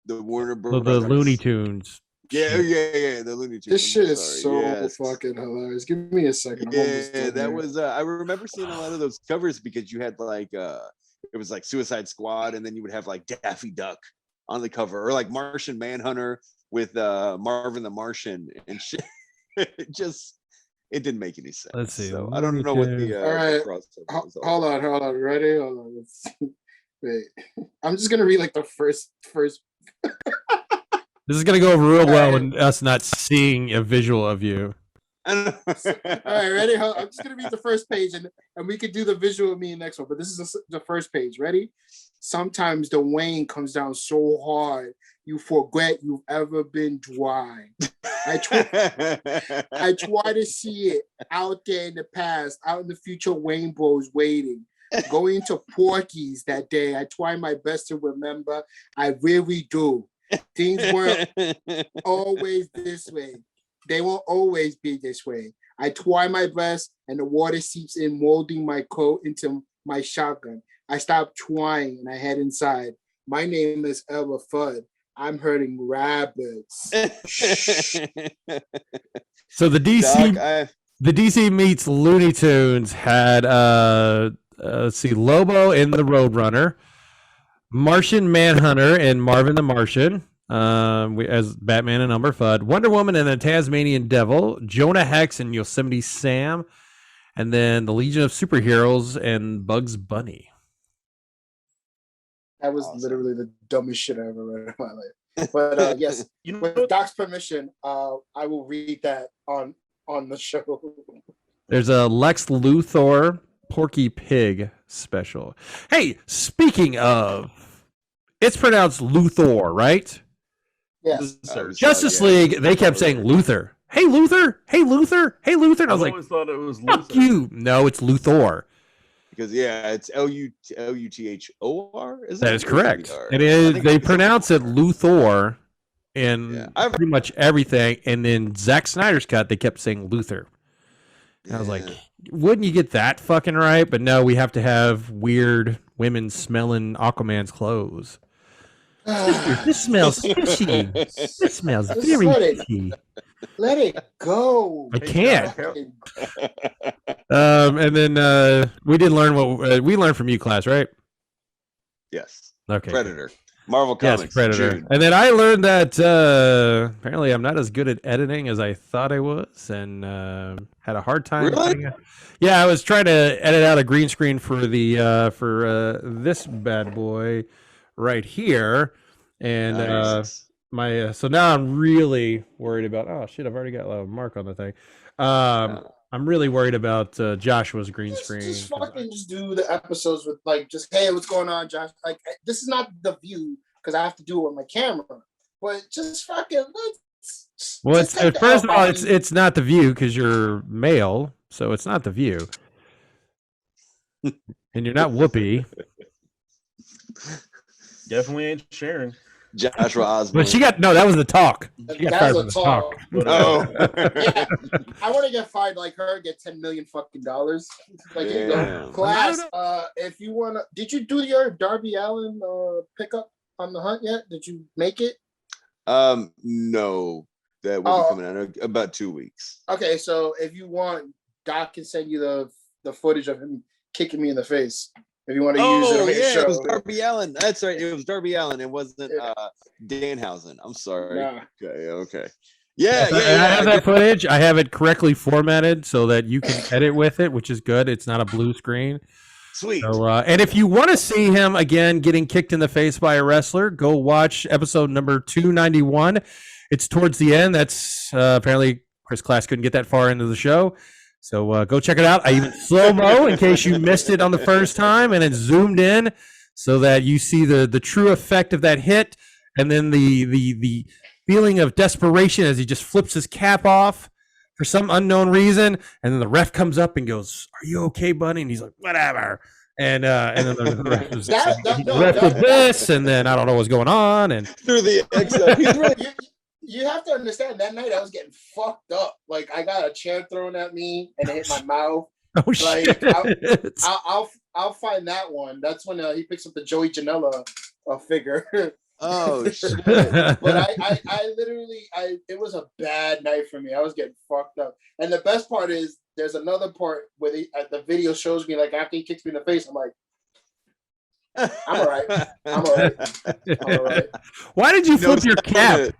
Warner the Brothers. Looney Tunes. Yeah, the Looney Tunes. This shit is so fucking hilarious. Give me a second. Yeah, that was. I remember seeing a lot of those covers because you had like it was like Suicide Squad, and then you would have like Daffy Duck on the cover, or like Martian Manhunter with Marvin the Martian and shit. It didn't make any sense. Let's see. So I don't know what the all right. Hold on. Ready? Hold on. Wait. I'm just gonna read like the first. This is gonna go real well in us not seeing a visual of you. All right, ready? I'm just gonna read the first page, and we could do the visual of me next one. But this is the first page. Ready? Sometimes the rain comes down so hard you forget you've ever been dry. I try to see it out there in the past, out in the future, rainbows waiting. Going to Porky's that day, I try my best to remember. I really do. Things weren't always this way. They won't always be this way. I try my best, and the water seeps in, molding my coat into my shotgun. I stop trying, and I head inside. My name is Ella Fudd. I'm hurting rabbits. So the DC meets Looney Tunes had let's see, Lobo in the Roadrunner, Martian Manhunter and Marvin the Martian, as Batman and Elmer Fudd, Wonder Woman and the Tasmanian Devil, Jonah Hex and Yosemite Sam, and then the Legion of Superheroes and Bugs Bunny. That was literally the dumbest shit I ever read in my life. But yes, with Doc's permission, I will read that on the show. There's a Lex Luthor Porky Pig special. Hey, speaking of, it's pronounced Luthor, right? Yes. Justice League, they kept saying Luther. Hey, Luther. Hey, Luther. Hey, Luther. And I was like, thought it was fuck Luther. you. No, it's Luthor. Because it's Luthor. That is correct. It is. They pronounce it Luthor in pretty much everything. And then Zack Snyder's cut, they kept saying Luther. And I was like, wouldn't you get that fucking right? But no, we have to have weird women smelling Aquaman's clothes. This smells fishy. This smells very fishy. Let it go. I can't. And then we did learn what we learned from you, class, right? Yes. Okay. Predator. Marvel Comics. Yes, Predator. June. And then I learned that apparently I'm not as good at editing as I thought I was, and had a hard time. Really? Yeah, I was trying to edit out a green screen for the for this bad boy right here, and Nice. so now I'm really worried about. Oh shit! I've already got a mark on the thing. I'm really worried about Joshua's green screen. Just fucking just do the episodes with like just hey, what's going on, Josh? Like this is not the view because I have to do it with my camera, but just fucking. Well, first of all, it's not the view because you're male, so it's not the view, and you're not Whoopi. Definitely ain't Sharon. Joshua Osborne. But she got that was the talk. She got fired from the talk. Oh. Yeah, I want to get fired like her, get $10 million fucking dollars. Like, here you go. Class, if you want to, did you do your Darby Allin pickup on the hunt yet? Did you make it? No, that will be coming out in about 2 weeks. Okay, so if you want, Doc can send you the footage of him kicking me in the face. If you want to use it on your show. It was Darby Allin. That's right. It was Darby Allin. It wasn't Danhausen. I'm sorry. Nah. Okay. Yeah. I have that footage. I have it correctly formatted so that you can edit with it, which is good. It's not a blue screen. Sweet. So, and if you want to see him again getting kicked in the face by a wrestler, go watch episode number 291. It's towards the end. That's apparently Chris Class couldn't get that far into the show. So go check it out. I even slow-mo in case you missed it on the first time, and it zoomed in so that you see the true effect of that hit, and then the feeling of desperation as he just flips his cap off for some unknown reason, and then the ref comes up and goes, "Are you okay, buddy?" And he's like, "Whatever." And then the ref was this, and then I don't know what's going on. And through the XL. you have to understand that night I was getting fucked up. Like I got a chair thrown at me and it hit my mouth. Oh shit! I'll find that one. That's when he picks up the Joey Janela figure. Oh shit! But I literally it was a bad night for me. I was getting fucked up. And the best part is there's another part where the video shows me like after he kicks me in the face, I'm like, I'm all right. I'm all right. Why did you flip your cap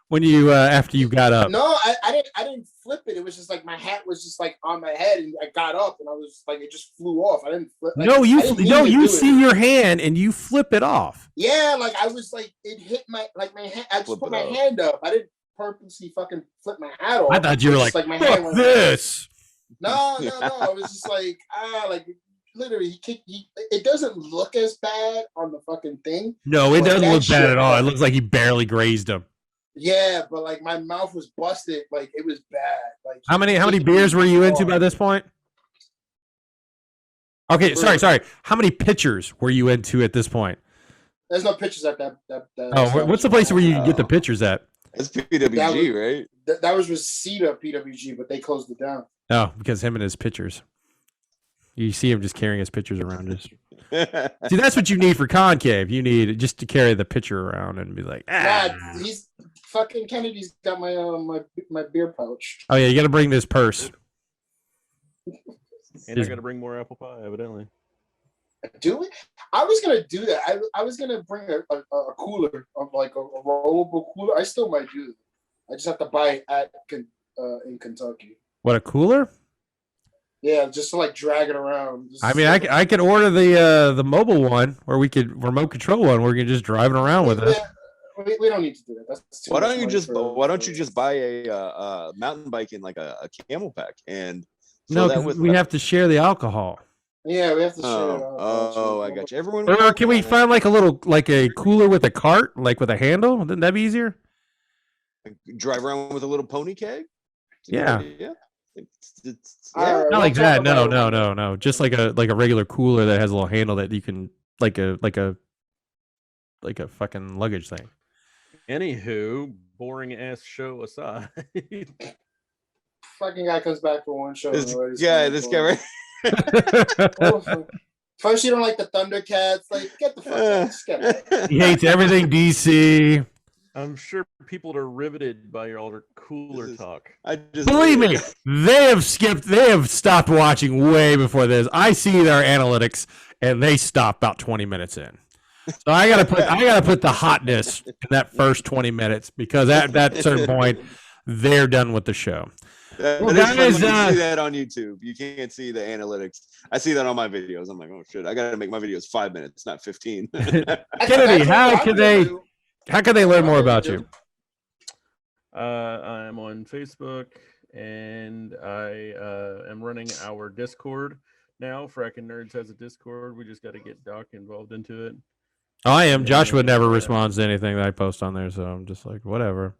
when you after you got up? No, I didn't flip it. It was just like my hat was just like on my head, and I got up, and I was like, it just flew off. I didn't flip. Like, you see your hand and you flip it off. Yeah, like I was like it hit my hand. I just put my hand up. I didn't purposely fucking flip my hat off. I thought you were like my hand went this. No. I was just like literally it doesn't look as bad on the fucking thing. No, it doesn't look bad at all. It looks like he barely grazed him. Yeah, but like my mouth was busted. Like it was bad. Like how many beers were you into by this point? Okay, sorry. How many pitchers were you into at this point? There's no pitchers at that. Oh, what's the place where you can get the pitchers at? It's PWG, right? That was Reseda PWG, but they closed it down. Oh, because him and his pitchers. You see him just carrying his pitchers around. See, that's what you need for concave. You need just to carry the pitcher around and be like, he's fucking Kennedy's got my my beer pouch. Oh yeah, you got to bring this purse. And I got to bring more apple pie, evidently. Do we? I was gonna do that. I was gonna bring a cooler of like a rollable cooler. I still might do that. I just have to buy it in Kentucky. What, a cooler? Yeah, just to like drag it around. I mean, I could order the mobile one, or we could remote control one where we can just drive it around with us. We don't need to do that. That's why don't you just buy a mountain bike in like a camel pack and we have to share the alcohol. Yeah, we have to share. I got you. Everyone. Or can we find like a cooler with a cart, like with a handle? Wouldn't that be easier? Drive around with a little pony keg. Yeah. Not like that. No. Just like a regular cooler that has a little handle that you can like a fucking luggage thing. Anywho, boring ass show aside. Fucking guy comes back for one show. This guy right. First, you don't like the Thundercats. Like, get the fuck out. Just get it. He hates everything DC. I'm sure people are riveted by your cooler talk. Believe me, they have stopped watching way before this. I see their analytics, and they stop about 20 minutes in. So I gotta put the hotness in that first 20 minutes, because at that certain point, they're done with the show. Well, guys, you see that on YouTube. You can't see the analytics. I see that on my videos. I'm like, oh shit, I gotta make my videos 5 minutes, not 15. Kennedy, how can they learn more about you? I'm on Facebook, and I am running our Discord now. Frakkin Nerds has a Discord. We just got to get Doc involved into it. Oh, I am. Joshua never responds to anything that I post on there, so I'm just like, whatever.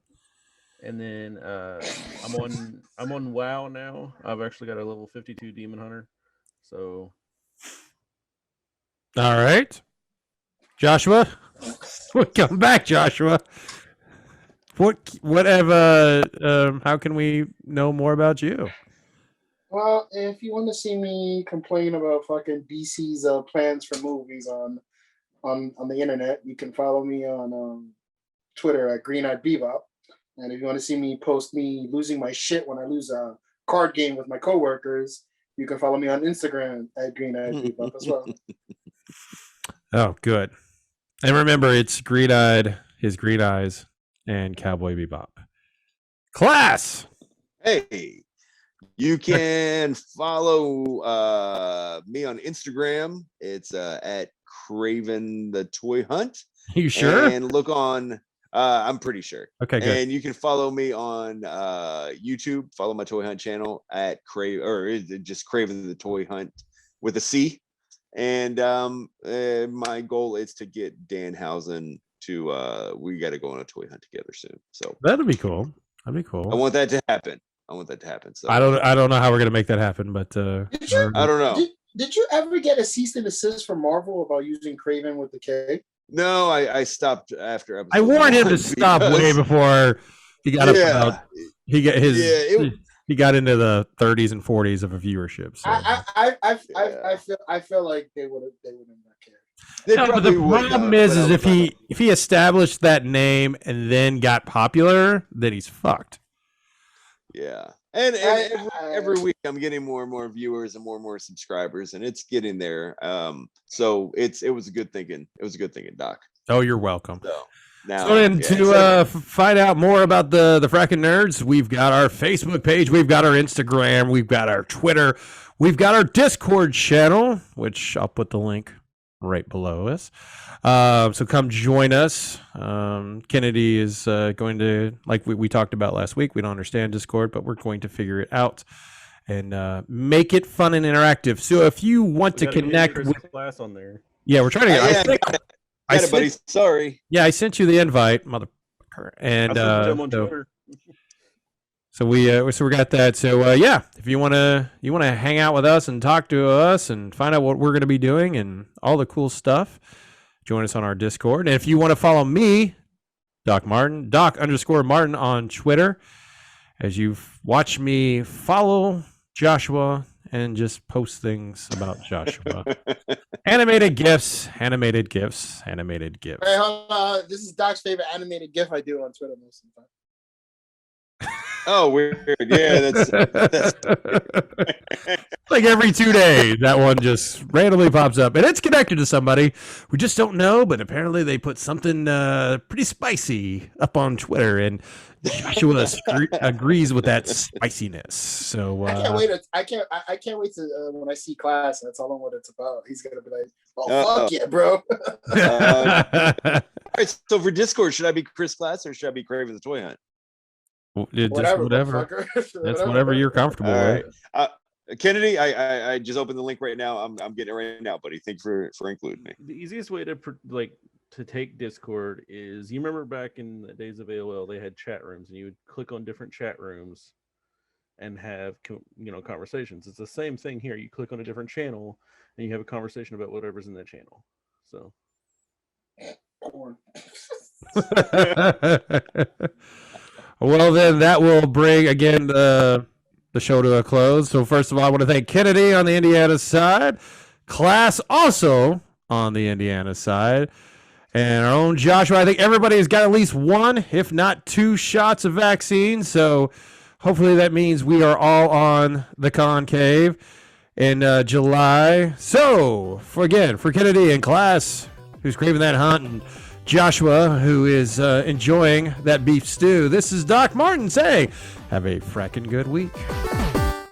And then I'm on WoW now. I've actually got a level 52 Demon Hunter. So, all right, Joshua, come back, Joshua. How can we know more about you? Well, if you want to see me complain about fucking DC's plans for movies on the internet, you can follow me on Twitter at Green Eyed Bebop. And if you want to see me post me losing my shit when I lose a card game with my coworkers, you can follow me on Instagram at Green Eyed Bebop as well. Oh, good. And remember, it's Green Eyed, his green eyes, and Cowboy Bebop. Class! Hey, you can follow me on Instagram. It's at Craven the Toy Hunt. You sure? And look on... I'm pretty sure. Okay, good. And you can follow me on YouTube. Follow my Toy Hunt channel at just Craven the Toy Hunt with a C. And my goal is to get Danhausen to. We got to go on a toy hunt together soon. So that'd be cool. That'd be cool. I want that to happen. So I don't know how we're gonna make that happen, but I don't know. Did you ever get a cease and desist from Marvel about using Craven with the K? No, I stopped after episode. I warned him to stop way before He got up Yeah. about. He got his. Yeah, he got into the 30s and 40s of a viewership. So. I feel like they would have not cared. They No, but probably the would, problem but is I if would not. he established that name and then got popular, then he's fucked. Yeah. And every week I'm getting more and more viewers and more subscribers, and it's getting there. So it was a good thinking. It was a good thinking, Doc. Oh, you're welcome. So now So then to find out more about the Frakkin Nerds, we've got our Facebook page, we've got our Instagram, we've got our Twitter, we've got our Discord channel, which I'll put the link right below us. So come join us. Kennedy is going to, like we talked about last week, we don't understand Discord, but we're going to figure it out and make it fun and interactive. So if you want to connect with class on there. Yeah, we're trying to get I got it, buddy. Sorry. Yeah, I sent you the invite, motherfucker. And so we got that. So yeah, if you wanna hang out with us and talk to us and find out what we're gonna be doing and all the cool stuff, join us on our Discord. And if you want to follow me, Doc _Martin on Twitter, as you've watched me follow Joshua and just post things about Joshua. Animated GIFs. Hey, hold on. This is Doc's favorite animated GIF I do on Twitter most of the time. Oh, weird. Yeah, that's like every 2 days, that one just randomly pops up, and it's connected to somebody we just don't know. But apparently, they put something pretty spicy up on Twitter, and Joshua agrees with that spiciness. So I can't wait. I can't wait to when I see class. That's all what it's about. He's gonna be like, "Oh fuck yeah, bro." All right. So for Discord, should I be Chris Class or should I be Craven the Toy Hunt? Whatever. That's whatever you're comfortable with. Kennedy, I just opened the link right now. I'm getting it right now, buddy. Thank you for including me. The easiest way to take Discord is, you remember back in the days of AOL, they had chat rooms, and you would click on different chat rooms and have conversations. It's the same thing here. You click on a different channel and you have a conversation about whatever's in that channel. So. Well, then that will bring, again, the show to a close. So first of all, I want to thank Kennedy on the Indiana side, Class also on the Indiana side, and our own Joshua. I think everybody has got at least one, if not 2 shots of vaccine. So hopefully that means we are all on the concave in July. So for Kennedy and Class, who's craving that hunt, and Joshua, who is enjoying that beef stew, this is Doc Martin saying, have a frackin' good week.